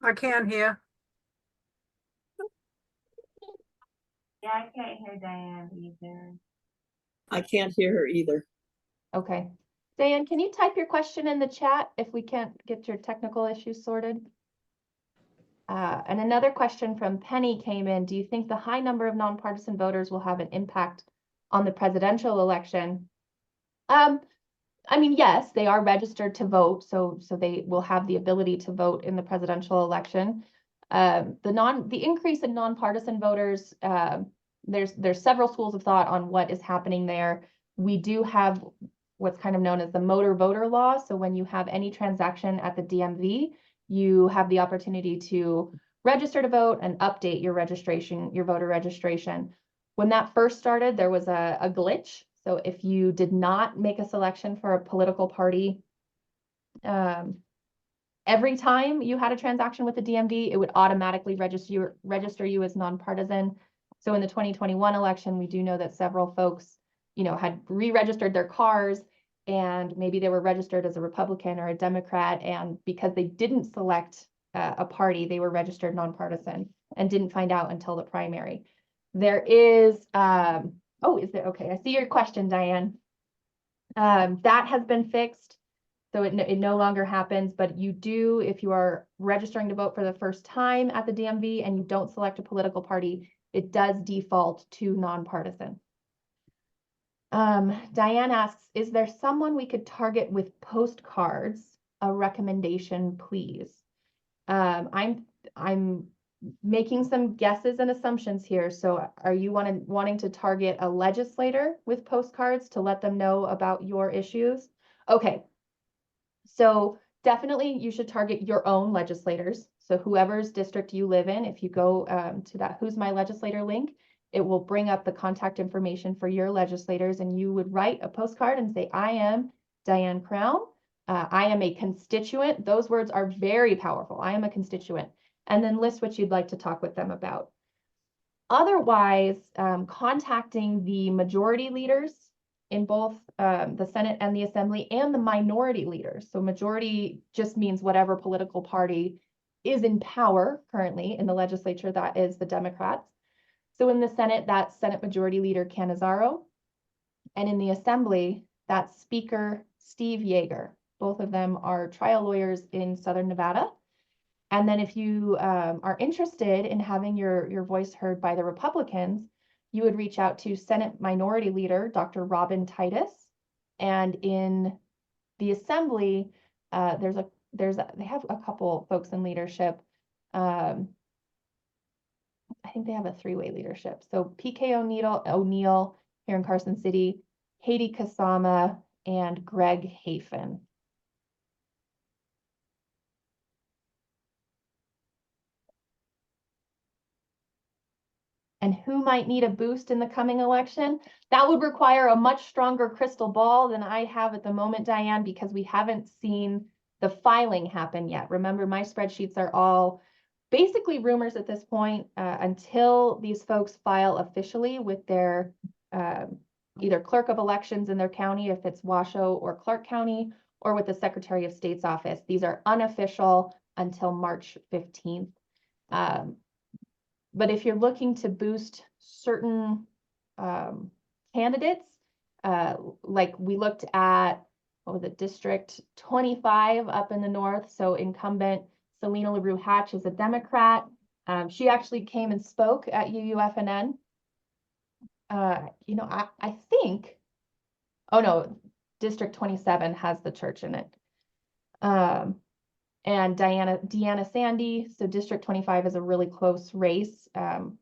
I can't hear. Yeah, I can't hear Diane either. I can't hear her either. Okay. Diane, can you type your question in the chat if we can't get your technical issues sorted? And another question from Penny came in. Do you think the high number of nonpartisan voters will have an impact on the presidential election? I mean, yes, they are registered to vote, so they will have the ability to vote in the presidential election. The increase in nonpartisan voters, there's several schools of thought on what is happening there. We do have what's kind of known as the motor voter law. So when you have any transaction at the DMV, you have the opportunity to register to vote and update your registration, your voter registration. When that first started, there was a glitch. So if you did not make a selection for a political party, every time you had a transaction with the DMV, it would automatically register you as nonpartisan. So in the 2021 election, we do know that several folks, had re-registered their cars, and maybe they were registered as a Republican or a Democrat, and because they didn't select a party, they were registered nonpartisan and didn't find out until the primary. There is, okay, I see your question, Diane. That has been fixed, so it no longer happens, but you do, if you are registering to vote for the first time at the DMV and you don't select a political party, it does default to nonpartisan. Diane asks, is there someone we could target with postcards? A recommendation, please. I'm making some guesses and assumptions here. So are you wanting to target a legislator with postcards to let them know about your issues? Okay. So definitely you should target your own legislators. So whoever's district you live in, if you go to that Who's My Legislator link, it will bring up the contact information for your legislators, and you would write a postcard and say, I am Diane Crown. I am a constituent. Those words are very powerful. I am a constituent. And then list what you'd like to talk with them about. Otherwise, contacting the majority leaders in both the Senate and the Assembly, and the minority leaders. So majority just means whatever political party is in power currently in the legislature, that is the Democrats. So in the Senate, that's Senate Majority Leader Cannizzaro. And in the Assembly, that's Speaker Steve Yeager. Both of them are trial lawyers in Southern Nevada. And then if you are interested in having your voice heard by the Republicans, you would reach out to Senate Minority Leader Dr. Robin Titus. And in the Assembly, they have a couple folks in leadership. I think they have a three-way leadership. So PK O'Neill here in Carson City, Haiti Kasama, and Greg Hafen. And who might need a boost in the coming election? That would require a much stronger crystal ball than I have at the moment, Diane, because we haven't seen the filing happen yet. Remember, my spreadsheets are all basically rumors at this point until these folks file officially with their either clerk of elections in their county, if it's Washoe or Clark County, or with the Secretary of State's office. These are unofficial until March 15th. But if you're looking to boost certain candidates. Like we looked at, what was it, District 25 up in the north. So incumbent Selena LaRue Hatch is a Democrat. She actually came and spoke at UUFNN. I think, oh no, District 27 has the church in it. And Deanna Sandy, so District 25 is a really close race.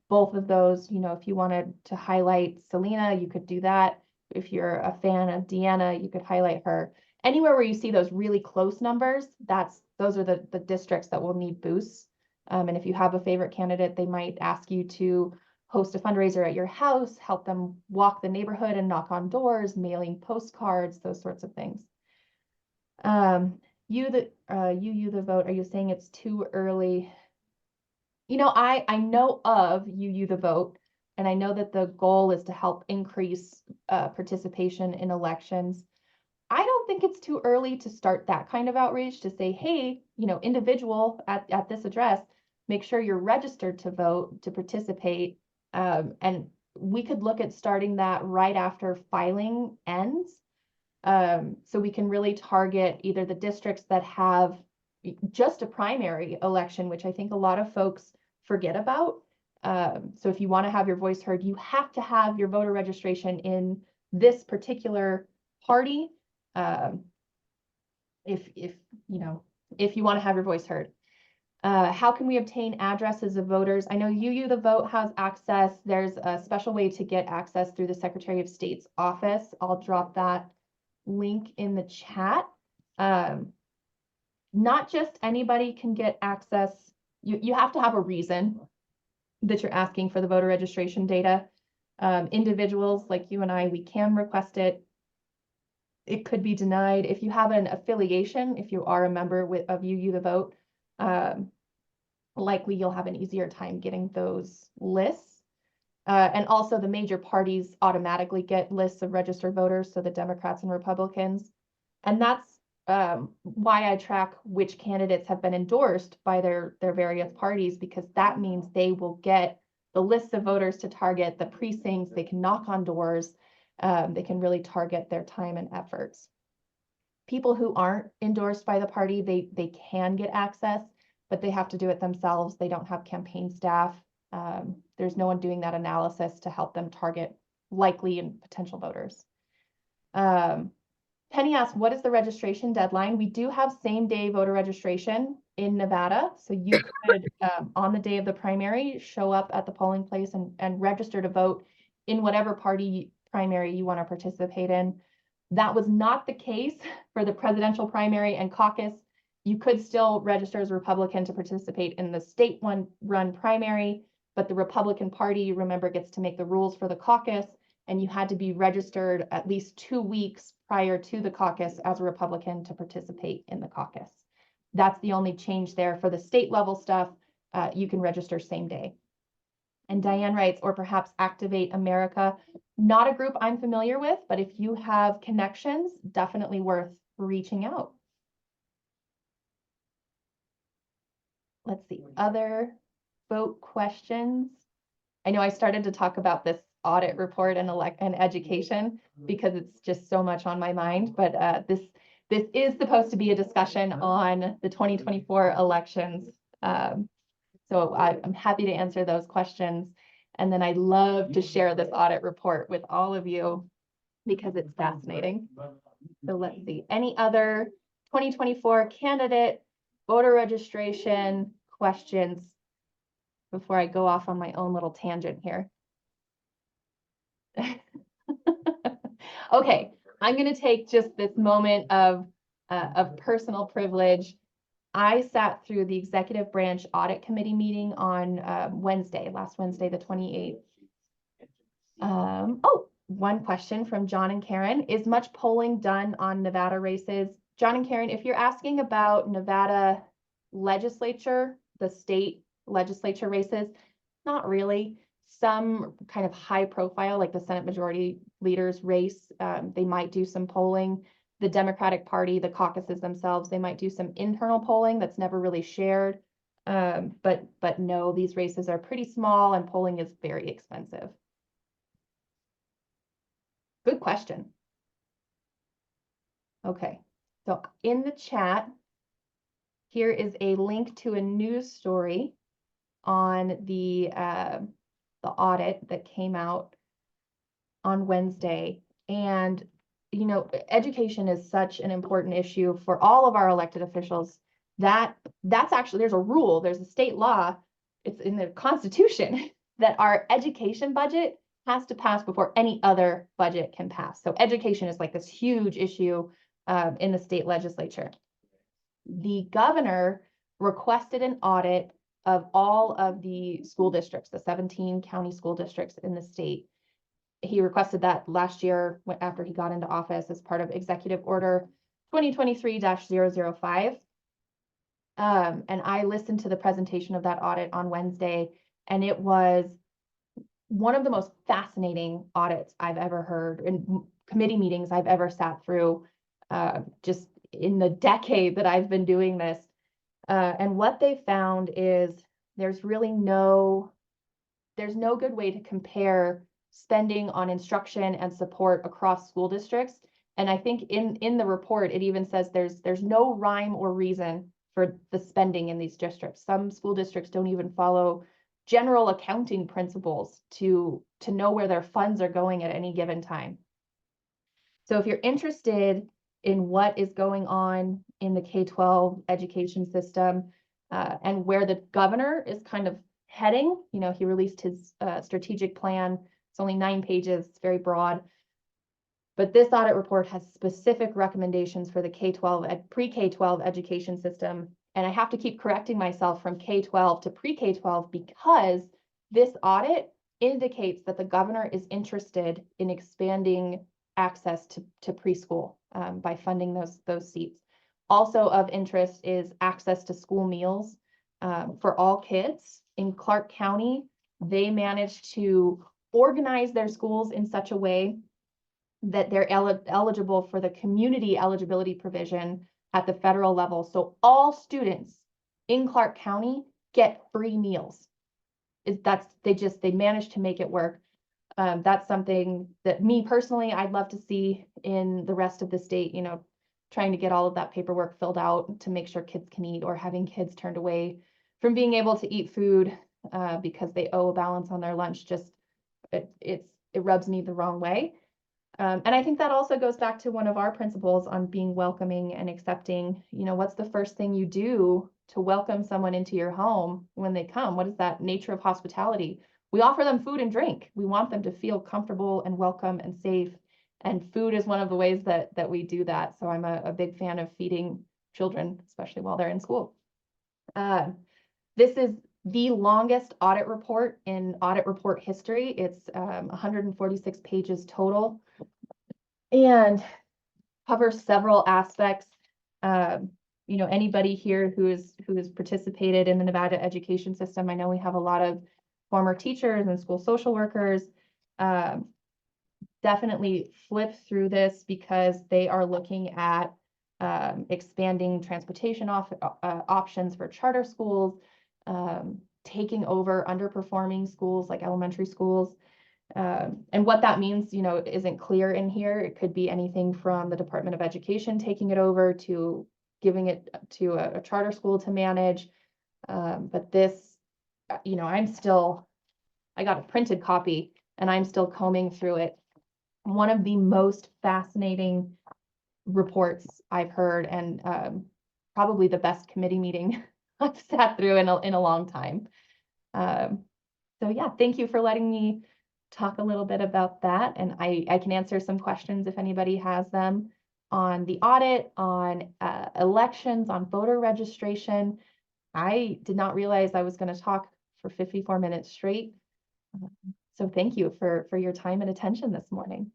Both of those, if you wanted to highlight Selena, you could do that. If you're a fan of Deanna, you could highlight her. Anywhere where you see those really close numbers, those are the districts that will need boosts. And if you have a favorite candidate, they might ask you to host a fundraiser at your house, help them walk the neighborhood and knock on doors, mailing postcards, those sorts of things. You the vote, are you saying it's too early? I know of you the vote, and I know that the goal is to help increase participation in elections. I don't think it's too early to start that kind of outreach to say, hey, individual at this address, make sure you're registered to vote, to participate. And we could look at starting that right after filing ends. So we can really target either the districts that have just a primary election, which I think a lot of folks forget about. So if you want to have your voice heard, you have to have your voter registration in this particular party. If you want to have your voice heard. How can we obtain addresses of voters? I know UU the Vote has access. There's a special way to get access through the Secretary of State's office. I'll drop that link in the chat. Not just anybody can get access. You have to have a reason that you're asking for the voter registration data. Individuals like you and I, we can request it. It could be denied. If you have an affiliation, if you are a member of UU the Vote, likely you'll have an easier time getting those lists. And also the major parties automatically get lists of registered voters, so the Democrats and Republicans. And that's why I track which candidates have been endorsed by their various parties, because that means they will get the lists of voters to target, the precincts, they can knock on doors, they can really target their time and efforts. People who aren't endorsed by the party, they can get access, but they have to do it themselves. They don't have campaign staff. There's no one doing that analysis to help them target likely and potential voters. Penny asked, what is the registration deadline? We do have same-day voter registration in Nevada. So you could, on the day of the primary, show up at the polling place and register to vote in whatever party primary you want to participate in. That was not the case for the presidential primary and caucus. You could still register as a Republican to participate in the state-run primary, but the Republican Party, remember, gets to make the rules for the caucus, and you had to be registered at least 2 weeks prior to the caucus as a Republican to participate in the caucus. That's the only change there. For the state level stuff, you can register same day. And Diane writes, or perhaps Activate America. Not a group I'm familiar with, but if you have connections, definitely worth reaching out. Let's see, other vote questions. I know I started to talk about this audit report and education because it's just so much on my mind, but this is supposed to be a discussion on the 2024 elections. So I'm happy to answer those questions. And then I'd love to share this audit report with all of you because it's fascinating. So let's see, any other 2024 candidate voter registration questions before I go off on my own little tangent here? Okay, I'm going to take just this moment of personal privilege. I sat through the Executive Branch Audit Committee meeting on last Wednesday, the 28th. One question from John and Karen. Is much polling done on Nevada races? John and Karen, if you're asking about Nevada legislature, the state legislature races, not really. Some kind of high profile, like the Senate Majority Leader's race, they might do some polling. The Democratic Party, the caucuses themselves, they might do some internal polling that's never really shared. But no, these races are pretty small and polling is very expensive. Good question. Okay, so in the chat, here is a link to a news story on the audit that came out on Wednesday. And, you know, education is such an important issue for all of our elected officials that that's actually, there's a rule, there's a state law, it's in the Constitution that our education budget has to pass before any other budget can pass. So education is like this huge issue in the state legislature. The governor requested an audit of all of the school districts, the 17 county school districts in the state. He requested that last year after he got into office as part of Executive Order 2023-005. And I listened to the presentation of that audit on Wednesday, and it was one of the most fascinating audits I've ever heard in committee meetings I've ever sat through, just in the decade that I've been doing this. And what they found is there's no good way to compare spending on instruction and support across school districts. And I think in the report, it even says there's no rhyme or reason for the spending in these districts. Some school districts don't even follow general accounting principles to know where their funds are going at any given time. So if you're interested in what is going on in the K-12 education system and where the governor is kind of heading, you know, he released his strategic plan. It's only 9 pages, it's very broad. But this audit report has specific recommendations for the K-12 pre-K-12 education system. And I have to keep correcting myself from K-12 to pre-K-12 because this audit indicates that the governor is interested in expanding access to preschool by funding those seats. Also of interest is access to school meals for all kids. In Clark County, they managed to organize their schools in such a way that they're eligible for the community eligibility provision at the federal level. So all students in Clark County get free meals. They managed to make it work. That's something that me personally, I'd love to see in the rest of the state, you know, trying to get all of that paperwork filled out to make sure kids can eat, or having kids turned away from being able to eat food because they owe a balance on their lunch. Just it rubs me the wrong way. And I think that also goes back to one of our principles on being welcoming and accepting. You know, what's the first thing you do to welcome someone into your home when they come? What is that nature of hospitality? We offer them food and drink. We want them to feel comfortable and welcome and safe. And food is one of the ways that we do that. So I'm a big fan of feeding children, especially while they're in school. This is the longest audit report in audit report history. It's 146 pages total and covers several aspects. You know, anybody here who has participated in the Nevada education system, I know we have a lot of former teachers and school social workers. Definitely flip through this because they are looking at expanding transportation options for charter schools, taking over underperforming schools like elementary schools. And what that means, you know, isn't clear in here. It could be anything from the Department of Education taking it over to giving it to a charter school to manage. But this, you know, I got a printed copy and I'm still combing through it. One of the most fascinating reports I've heard, and probably the best committee meeting I've sat through in a long time. So yeah, thank you for letting me talk a little bit about that. And I can answer some questions if anybody has them on the audit, on elections, on voter registration. I did not realize I was going to talk for 54 minutes straight. So thank you for your time and attention this morning.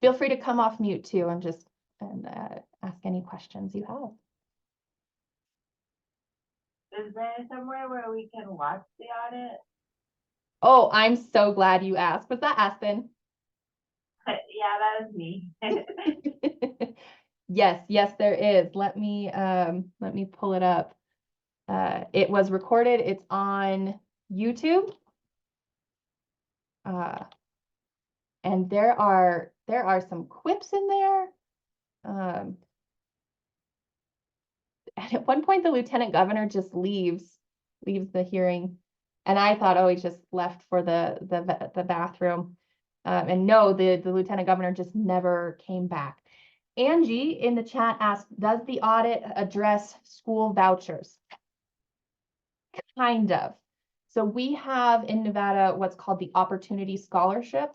Feel free to come off mute too and just ask any questions you have. Is there somewhere where we can watch the audit? Oh, I'm so glad you asked. Was that Aspen? Yeah, that is me. Yes, there is. Let me pull it up. It was recorded. It's on YouTube. And there are some quips in there. And at one point, the lieutenant governor just leaves the hearing. And I thought, oh, he just left for the bathroom. And no, the lieutenant governor just never came back. Angie in the chat asked, does the audit address school vouchers? Kind of. So we have in Nevada what's called the Opportunity Scholarship.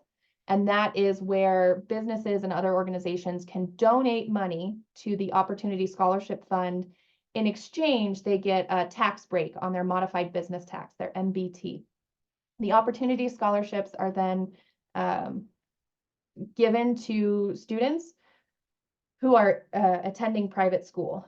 And that is where businesses and other organizations can donate money to the Opportunity Scholarship Fund. In exchange, they get a tax break on their modified business tax, their MBT. The Opportunity Scholarships are then given to students who are attending private school.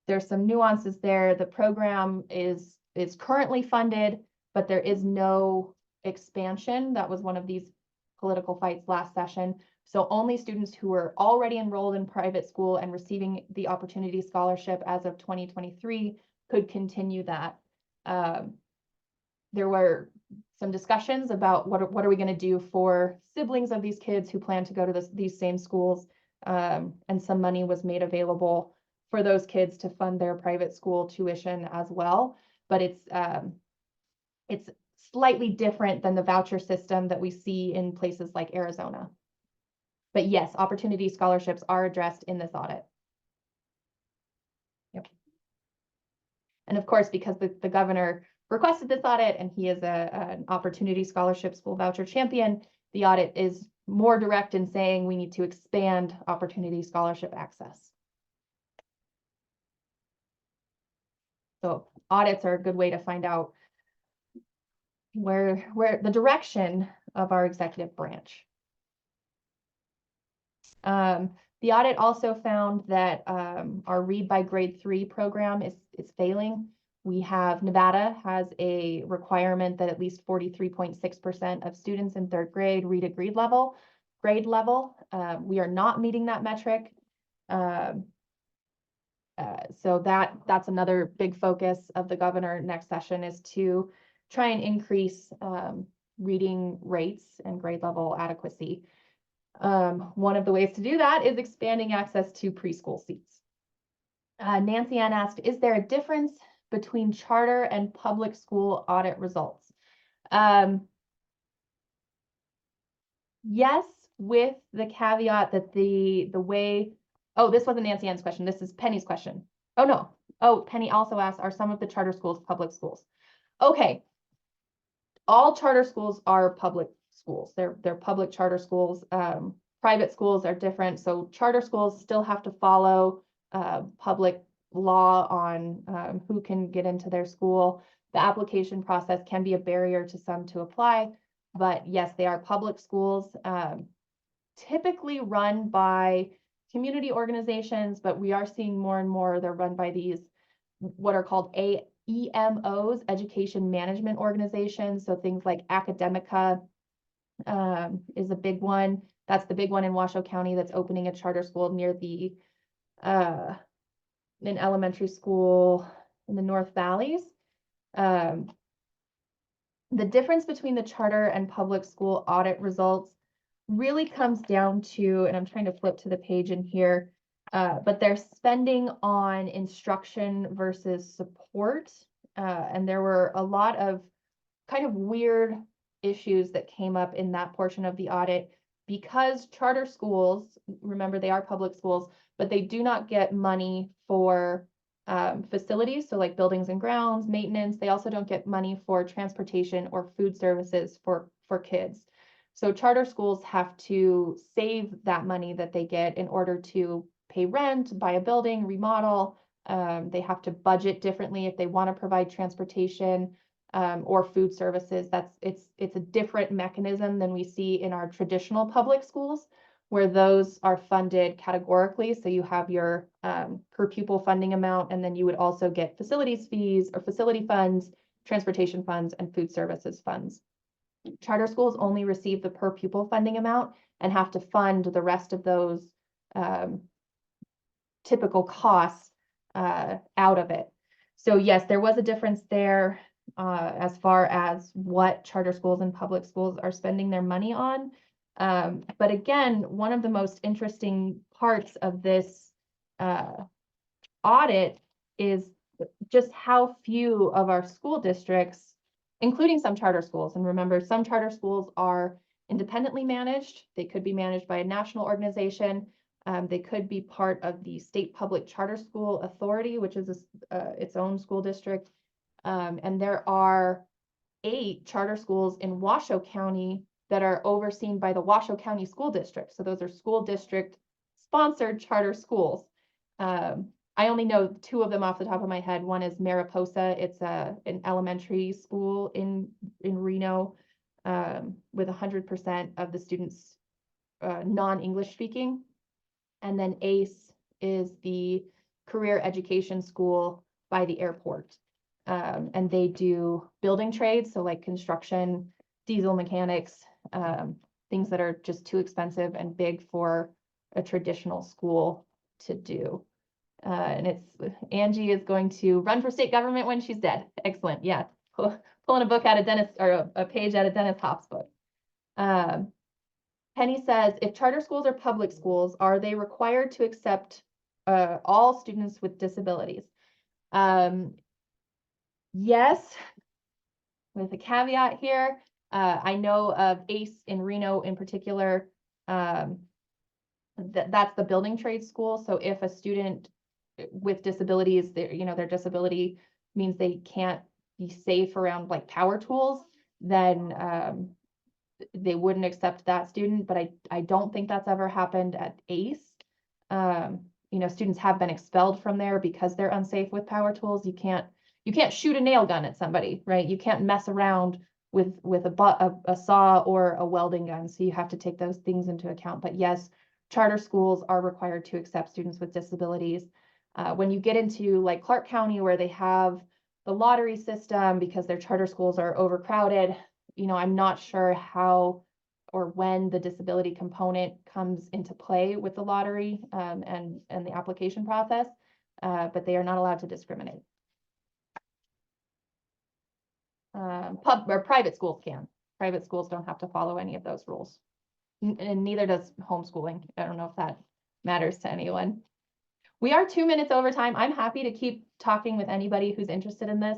There's some nuances there. The program is currently funded, but there is no expansion. That was one of these political fights last session. So only students who were already enrolled in private school and receiving the Opportunity Scholarship as of 2023 could continue that. There were some discussions about what are we going to do for siblings of these kids who plan to go to these same schools, and some money was made available for those kids to fund their private school tuition as well. But it's slightly different than the voucher system that we see in places like Arizona. But yes, Opportunity Scholarships are addressed in this audit. Yep. And of course, because the governor requested this audit and he is an Opportunity Scholarship school voucher champion, the audit is more direct in saying we need to expand Opportunity Scholarship access. So audits are a good way to find out where the direction of our executive branch. The audit also found that our Read by Grade 3 program is failing. Nevada has a requirement that at least 43.6% of students in 3rd grade read at grade level. We are not meeting that metric. So that's another big focus of the governor next session, is to try and increase reading rates and grade level adequacy. One of the ways to do that is expanding access to preschool seats. Nancy Ann asked, is there a difference between charter and public school audit results? Yes, with the caveat that the way, oh, this wasn't Nancy Ann's question. This is Penny's question. Oh, no. Oh, Penny also asked, are some of the charter schools public schools? Okay. All charter schools are public schools. They're public charter schools. Private schools are different. So charter schools still have to follow public law on who can get into their school. The application process can be a barrier to some to apply, but yes, they are public schools, typically run by community organizations, but we are seeing more and more they're run by these what are called EMOs, education management organizations. So things like Academica is a big one. That's the big one in Washoe County that's opening a charter school near the an elementary school in the North Valleys. The difference between the charter and public school audit results really comes down to, and I'm trying to flip to the page in here, but they're spending on instruction versus support. And there were a lot of kind of weird issues that came up in that portion of the audit, because charter schools, remember they are public schools, but they do not get money for facilities. So like buildings and grounds, maintenance. They also don't get money for transportation or food services for kids. So charter schools have to save that money that they get in order to pay rent, buy a building, remodel. They have to budget differently if they want to provide transportation or food services. It's a different mechanism than we see in our traditional public schools, where those are funded categorically. So you have your per pupil funding amount, and then you would also get facilities fees or facility funds, transportation funds, and food services funds. Charter schools only receive the per pupil funding amount and have to fund the rest of those typical costs out of it. So yes, there was a difference there. as far as what charter schools and public schools are spending their money on. But again, one of the most interesting parts of this audit is just how few of our school districts, including some charter schools, and remember, some charter schools are independently managed. They could be managed by a national organization. They could be part of the State Public Charter School Authority, which is its own school district. And there are 8 charter schools in Washoe County that are overseen by the Washoe County School District. So those are school district sponsored charter schools. I only know 2 of them off the top of my head. One is Mariposa. It's an elementary school in Reno with 100% of the students non-English speaking. And then ACE is the career education school by the airport. And they do building trades, so like construction, diesel mechanics, things that are just too expensive and big for a traditional school to do. And Angie is going to run for state government when she's dead. Excellent. Yeah. Pulling a book out of Dennis, or a page out of Dennis Hoff's book. Penny says, if charter schools are public schools, are they required to accept all students with disabilities? Yes, with a caveat here. I know of ACE in Reno in particular. That's the building trade school. So if a student with disabilities, their disability means they can't be safe around like power tools, then they wouldn't accept that student. But I don't think that's ever happened at ACE. Students have been expelled from there because they're unsafe with power tools. You can't shoot a nail gun at somebody, right? You can't mess around with a saw or a welding gun. So you have to take those things into account. But yes, charter schools are required to accept students with disabilities. When you get into like Clark County, where they have the lottery system because their charter schools are overcrowded, I'm not sure how or when the disability component comes into play with the lottery and the application process, but they are not allowed to discriminate. Private schools can. Private schools don't have to follow any of those rules. And neither does homeschooling. I don't know if that matters to anyone. We are 2 minutes over time. I'm happy to keep talking with anybody who's interested in this.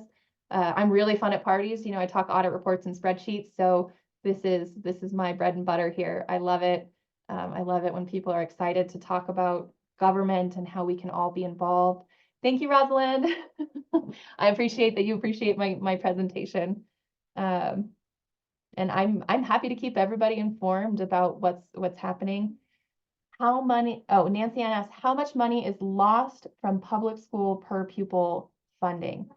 I'm really fun at parties. I talk audit reports and spreadsheets. So this is my bread and butter here. I love it. I love it when people are excited to talk about government and how we can all be involved. Thank you, Rosalind. I appreciate that you appreciate my presentation. And I'm happy to keep everybody informed about what's happening. Nancy Ann asked, how much money is lost from public school per pupil funding?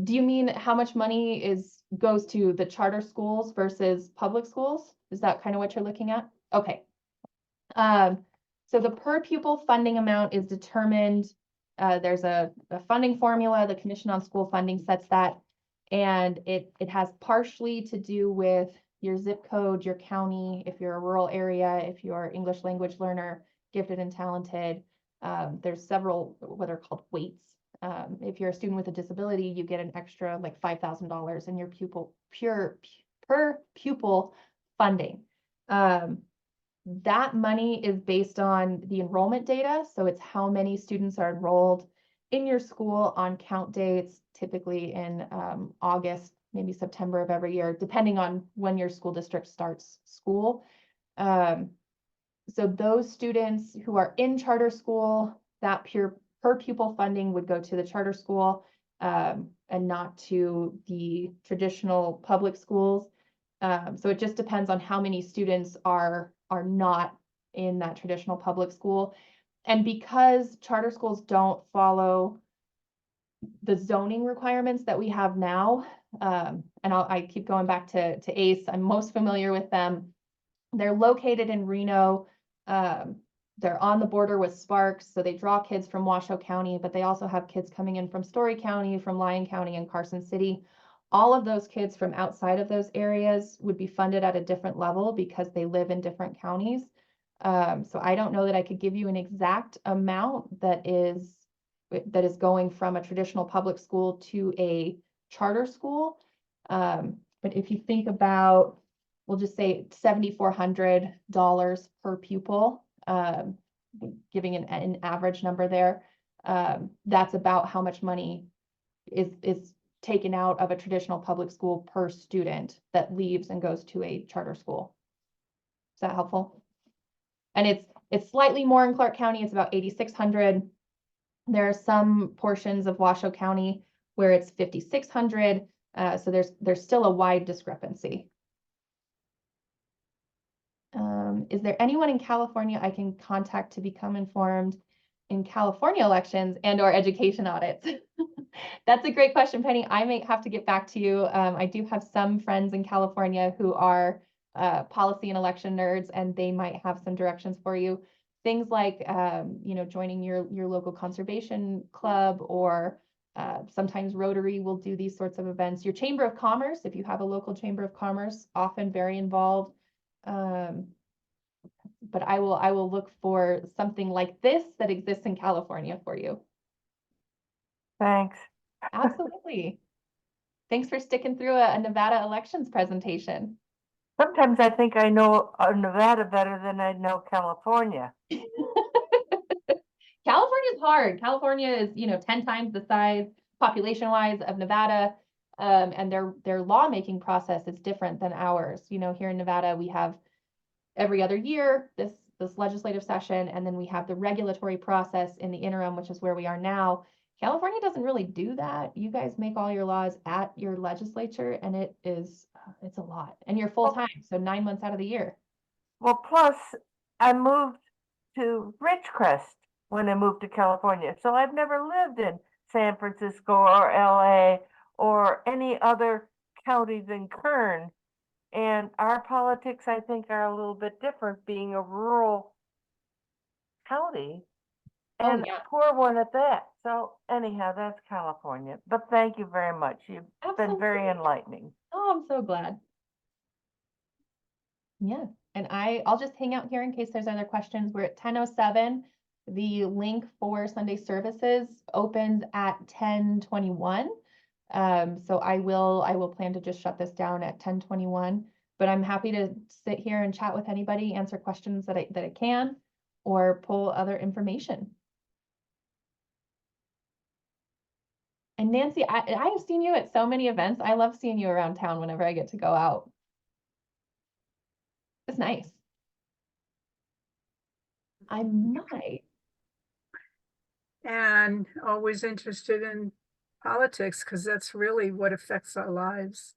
Do you mean how much money goes to the charter schools versus public schools? Is that kind of what you're looking at? Okay. So the per pupil funding amount is determined. There's a funding formula. The Commission on School Funding sets that, and it has partially to do with your zip code, your county, if you're a rural area, if you're English language learner, gifted and talented. There's several what are called weights. If you're a student with a disability, you get an extra like $5,000 in your per pupil funding. That money is based on the enrollment data. So it's how many students are enrolled in your school on count dates, typically in August, maybe September of every year, depending on when your school district starts school. So those students who are in charter school, that per pupil funding would go to the charter school and not to the traditional public schools. So it just depends on how many students are not in that traditional public school. And because charter schools don't follow the zoning requirements that we have now, and I keep going back to ACE, I'm most familiar with them. They're located in Reno. They're on the border with Sparks, so they draw kids from Washoe County, but they also have kids coming in from Story County, from Lyon County, and Carson City. All of those kids from outside of those areas would be funded at a different level because they live in different counties. So I don't know that I could give you an exact amount that is going from a traditional public school to a charter school. But if you think about, we'll just say $7,400 per pupil, giving an average number there, that's about how much money is taken out of a traditional public school per student that leaves and goes to a charter school. Is that helpful? And it's slightly more in Clark County. It's about 8,600. There are some portions of Washoe County where it's 5,600. So there's still a wide discrepancy. Is there anyone in California I can contact to become informed in California elections and/or education audits? That's a great question, Penny. I may have to get back to you. I do have some friends in California who are policy and election nerds, and they might have some directions for you. Things like, joining your local conservation club, or sometimes Rotary will do these sorts of events. Your Chamber of Commerce, if you have a local Chamber of Commerce, often very involved. But I will look for something like this that exists in California for you. Thanks. Absolutely. Thanks for sticking through a Nevada elections presentation. Sometimes I think I know Nevada better than I know California. California is hard. California is, 10 times the size population-wise of Nevada. And their lawmaking process is different than ours. Here in Nevada, we have every other year this legislative session, and then we have the regulatory process in the interim, which is where we are now. California doesn't really do that. You guys make all your laws at your legislature, and it's a lot. And you're full-time, so 9 months out of the year. Well, plus I moved to Ridgecrest when I moved to California. So I've never lived in San Francisco or LA or any other county than Kern. And our politics, I think, are a little bit different, being a rural county and yeah. a poor one at that. So anyhow, that's California. But thank you very much. You've been very Absolutely. enlightening. Oh, I'm so glad. Yeah, and I'll just hang out here in case there's other questions. We're at 10:07. The link for Sunday services opens at 10:21. So I will plan to just shut this down at 10:21. But I'm happy to sit here and chat with anybody, answer questions that I can, or pull other information. And Nancy, I have seen you at so many events. I love seeing you around town whenever I get to go out. It's nice. I might. And always interested in politics, because that's really what affects our lives.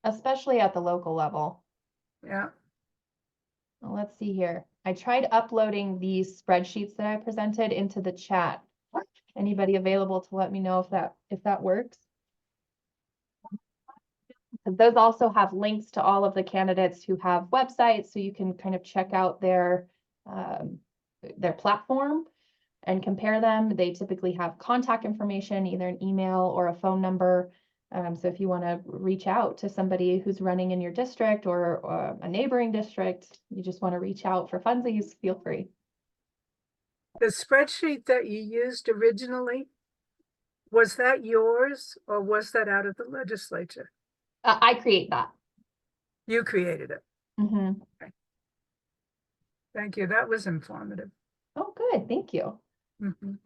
Especially at the local level. Yeah. Well, let's see here. I tried uploading these spreadsheets that I presented into the chat. Anybody available to let me know if that works? Those also have links to all of the candidates who have websites, so you can kind of check out their platform and compare them. They typically have contact information, either an email or a phone number. So if you want to reach out to somebody who's running in your district or a neighboring district, you just want to reach out for funsies, feel free. The spreadsheet that you used originally, was that yours or was that out of the legislature? I create that. You created it. Mm-hmm. Thank you. That was informative. Oh, good. Thank you. Mhm.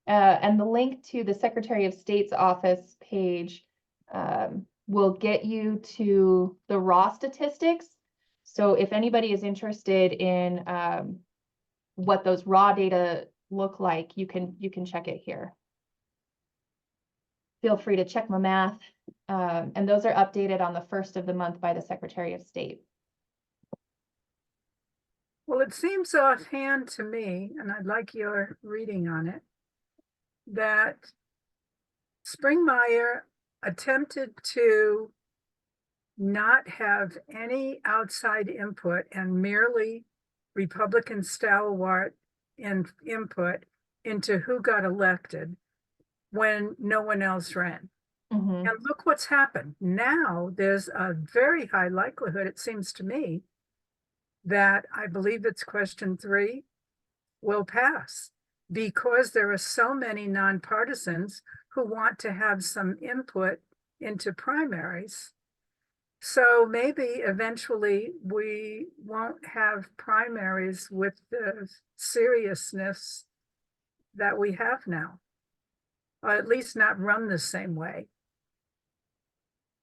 And the link to the Secretary of State's office page will get you to the raw statistics. So if anybody is interested in what those raw data look like, you can check it here. Feel free to check my math. And those are updated on the 1st of the month by the Secretary of State. Well, it seems offhand to me, and I'd like your reading on it, that Springmeyer attempted to not have any outside input and merely Republican stalwart input into who got elected when no one else ran. Mm-hmm. And look what's happened. Now there's a very high likelihood, it seems to me, that I believe it's question 3 will pass, because there are so many nonpartisans who want to have some input into primaries. So maybe eventually we won't have primaries with the seriousness that we have now, or at least not run the same way.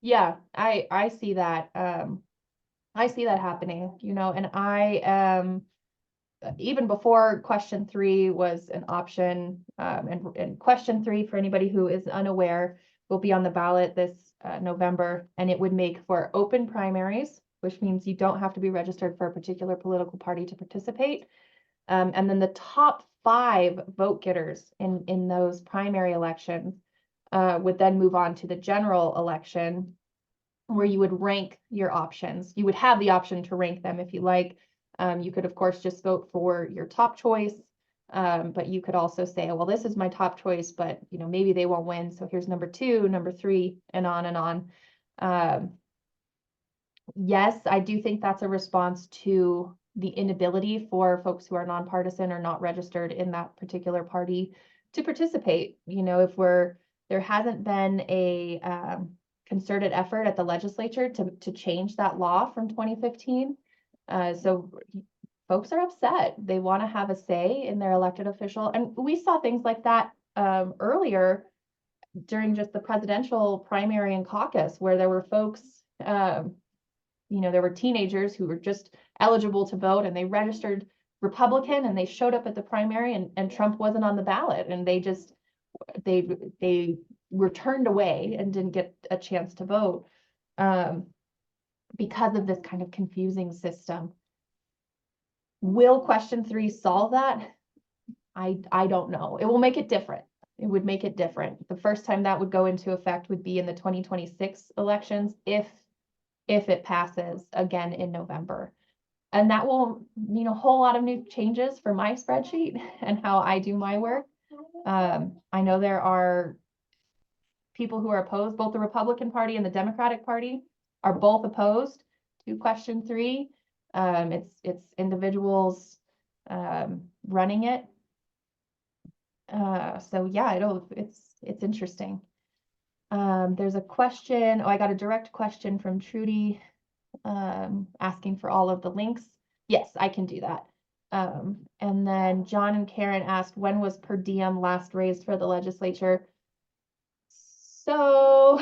Yeah, I see that. I see that happening, you know, and I am even before question 3 was an option, and question 3, for anybody who is unaware, will be on the ballot this November, and it would make for open primaries, which means you don't have to be registered for a particular political party to participate. And then the top 5 vote getters in those primary elections would then move on to the general election, where you would rank your options. You would have the option to rank them if you like. You could, of course, just vote for your top choice, but you could also say, oh, well, this is my top choice, but you know, maybe they won't win. So here's number 2, number 3, and on and on. Yes, I do think that's a response to the inability for folks who are nonpartisan or not registered in that particular party to participate. You know, there hasn't been a concerted effort at the legislature to change that law from 2015. So folks are upset. They want to have a say in their elected official. And we saw things like that earlier during just the presidential primary and caucus, where there were folks, you know, there were teenagers who were just eligible to vote, and they registered Republican, and they showed up at the primary, and Trump wasn't on the ballot, and they were turned away and didn't get a chance to vote because of this kind of confusing system. Will question 3 solve that? I don't know. It will make it different. It would make it different. The first time that would go into effect would be in the 2026 elections, if it passes again in November. And that will mean a whole lot of new changes for my spreadsheet and how I do my work. I know there are people who are opposed. Both the Republican Party and the Democratic Party are both opposed to question 3. It's individuals running it. So yeah, it's interesting. There's a question. Oh, I got a direct question from Trudy asking for all of the links. Yes, I can do that. And then John and Karen asked, when was per diem last raised for the legislature? So,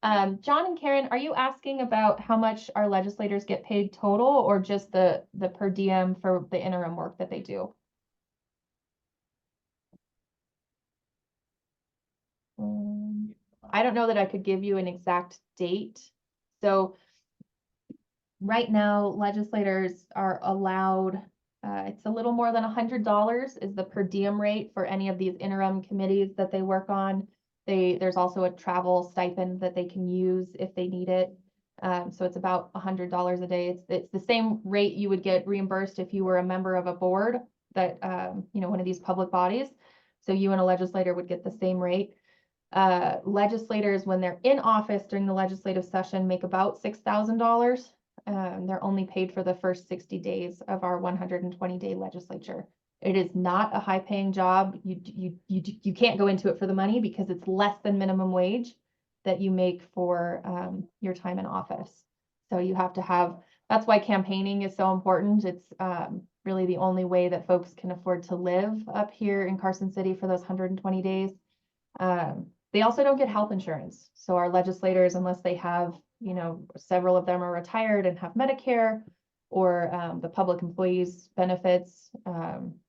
John and Karen, are you asking about how much our legislators get paid total, or just the per diem for the interim work that they do? I don't know that I could give you an exact date. So right now, legislators are allowed, it's a little more than $100 is the per diem rate for any of these interim committees that they work on. There's also a travel stipend that they can use if they need it. So it's about $100 a day. It's the same rate you would get reimbursed if you were a member of a board that, you know, one of these public bodies. So you and a legislator would get the same rate. Legislators, when they're in office during the legislative session, make about $6,000. They're only paid for the first 60 days of our 120-day legislature. It is not a high-paying job. You can't go into it for the money, because it's less than minimum wage that you make for your time in office. So you have to have, that's why campaigning is so important. It's really the only way that folks can afford to live up here in Carson City for those 120 days. They also don't get health insurance. So our legislators, unless they have, you know, several of them are retired and have Medicare, or the public employees benefits.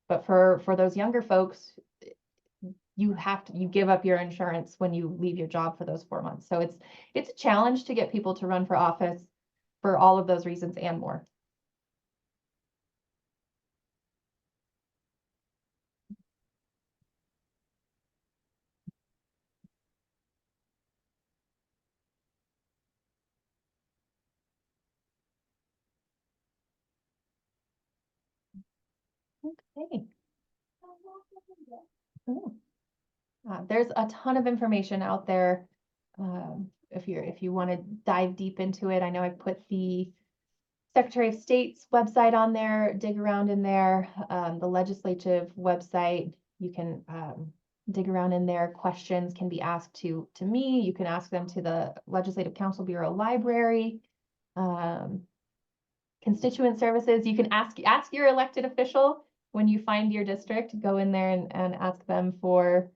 But for those younger folks, you give up your insurance when you leave your job for those 4 months. So it's a challenge to get people to run for office for all of those reasons and more. Okay. There's a ton of information out there. If you want to dive deep into it, I know I put the Secretary of State's website on there, dig around in there, the legislative website. You can dig around in there. Questions can be asked to me. You can ask them to the Legislative Council Bureau Library. Constituent services, you can ask your elected official when you find your district, go in there and ask them for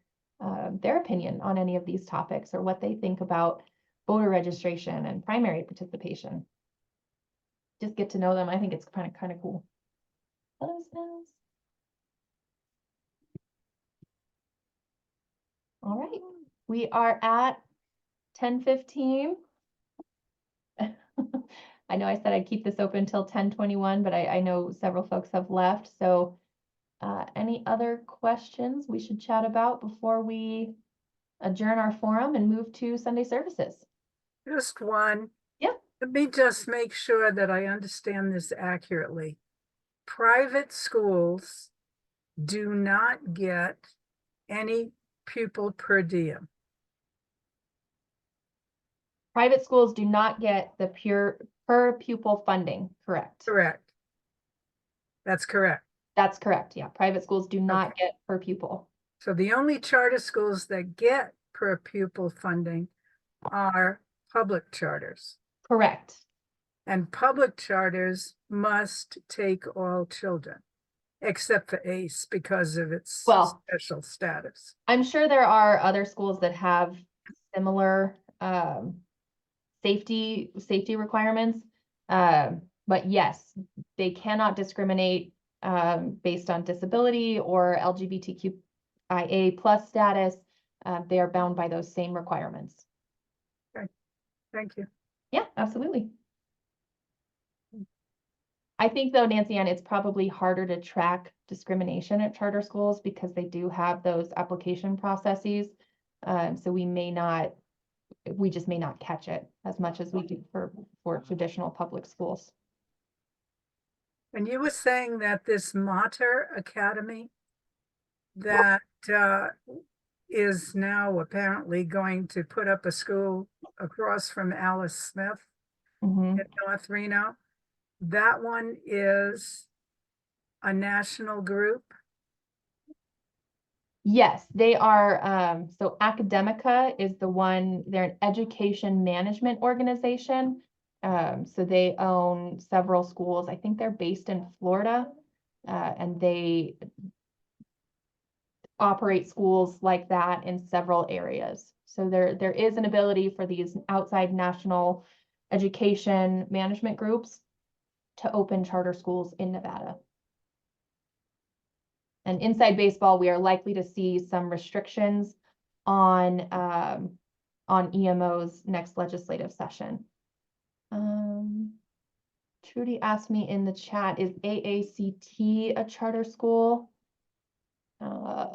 their opinion on any of these topics or what they think about voter registration and primary participation. Just get to know them. I think it's kind of cool. Hello, Smells. All right, we are at 10:15. I know I said I'd keep this open till 10:21, but I know several folks have left. So any other questions we should chat about before we adjourn our forum and move to Sunday services? Just one. Yep. Let me just make sure that I understand this accurately. Private schools do not get any pupil per diem. Private schools do not get the per pupil funding, correct? Correct. That's correct. That's correct, yeah. Private schools do not get per pupil. So the only charter schools that get per pupil funding are public charters. Correct. And public charters must take all children, except for ACE because of its Well, special status. I'm sure there are other schools that have similar safety requirements. But yes, they cannot discriminate based on disability or LGBTQIA plus status. They are bound by those same requirements. Okay. Thank you. Yeah, absolutely. I think though, Nancy Ann, it's probably harder to track discrimination at charter schools because they do have those application processes. So we just may not catch it as much as we do for traditional public schools. And you were saying that this Mater Academy that is now apparently going to put up a school across from Alice Smith Mhm. in North Reno, that one is a national group? Yes, they are. So Academica is the one, they're an education management organization. So they own several schools. I think they're based in Florida, and they operate schools like that in several areas. So there is an ability for these outside national education management groups to open charter schools in Nevada. And inside baseball, we are likely to see some restrictions on EMO's next legislative session. Trudy asked me in the chat, is AACT a charter school?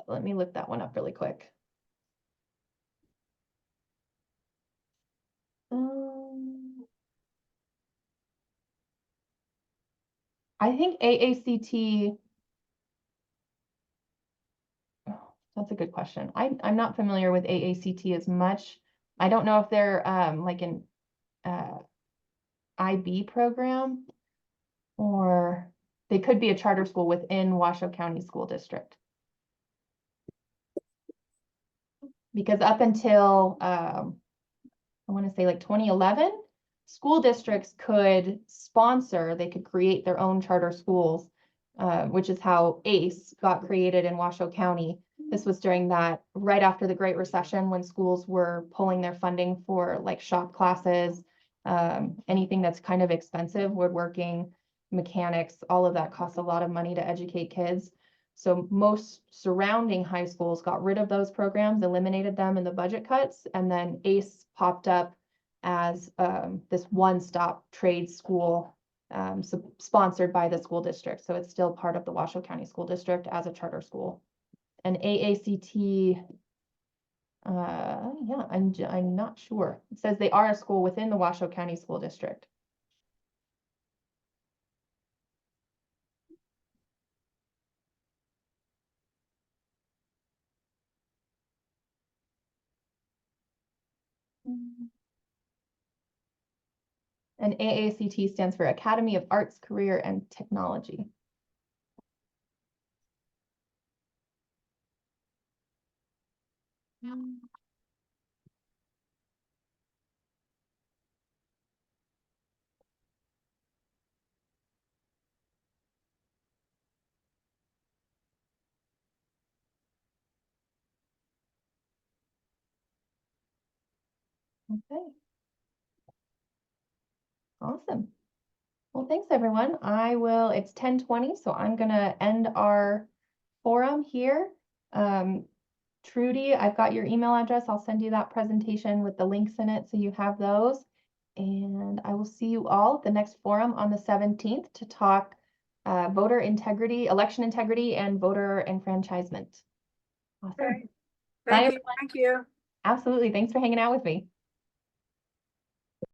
Let me look that one up really quick. I think AACT. That's a good question. I'm not familiar with AACT as much. I don't know if they're like an IB program, or they could be a charter school within Washoe County School District. Because up until I want to say like 2011, school districts could sponsor, they could create their own charter schools, which is how ACE got created in Washoe County. This was during that, right after the Great Recession, when schools were pulling their funding for like shop classes, anything that's kind of expensive, woodworking, mechanics, all of that costs a lot of money to educate kids. So most surrounding high schools got rid of those programs, eliminated them in the budget cuts, and then ACE popped up as this one-stop trade school sponsored by the school district. So it's still part of the Washoe County School District as a charter school. And AACT, yeah, I'm not sure. It says they are a school within the Washoe County School District. And AACT stands for Academy of Arts, Career, and Technology. Okay. Awesome. Well, thanks, everyone. It's 10:20, so I'm gonna end our forum here. Trudy, I've got your email address. I'll send you that presentation with the links in it so you have those. And I will see you all at the next forum on the 17th to talk voter integrity, election integrity, and voter enfranchisement. Awesome. Okay. Bye, Thank you, everyone. thank you. Absolutely. Thanks for hanging out with me.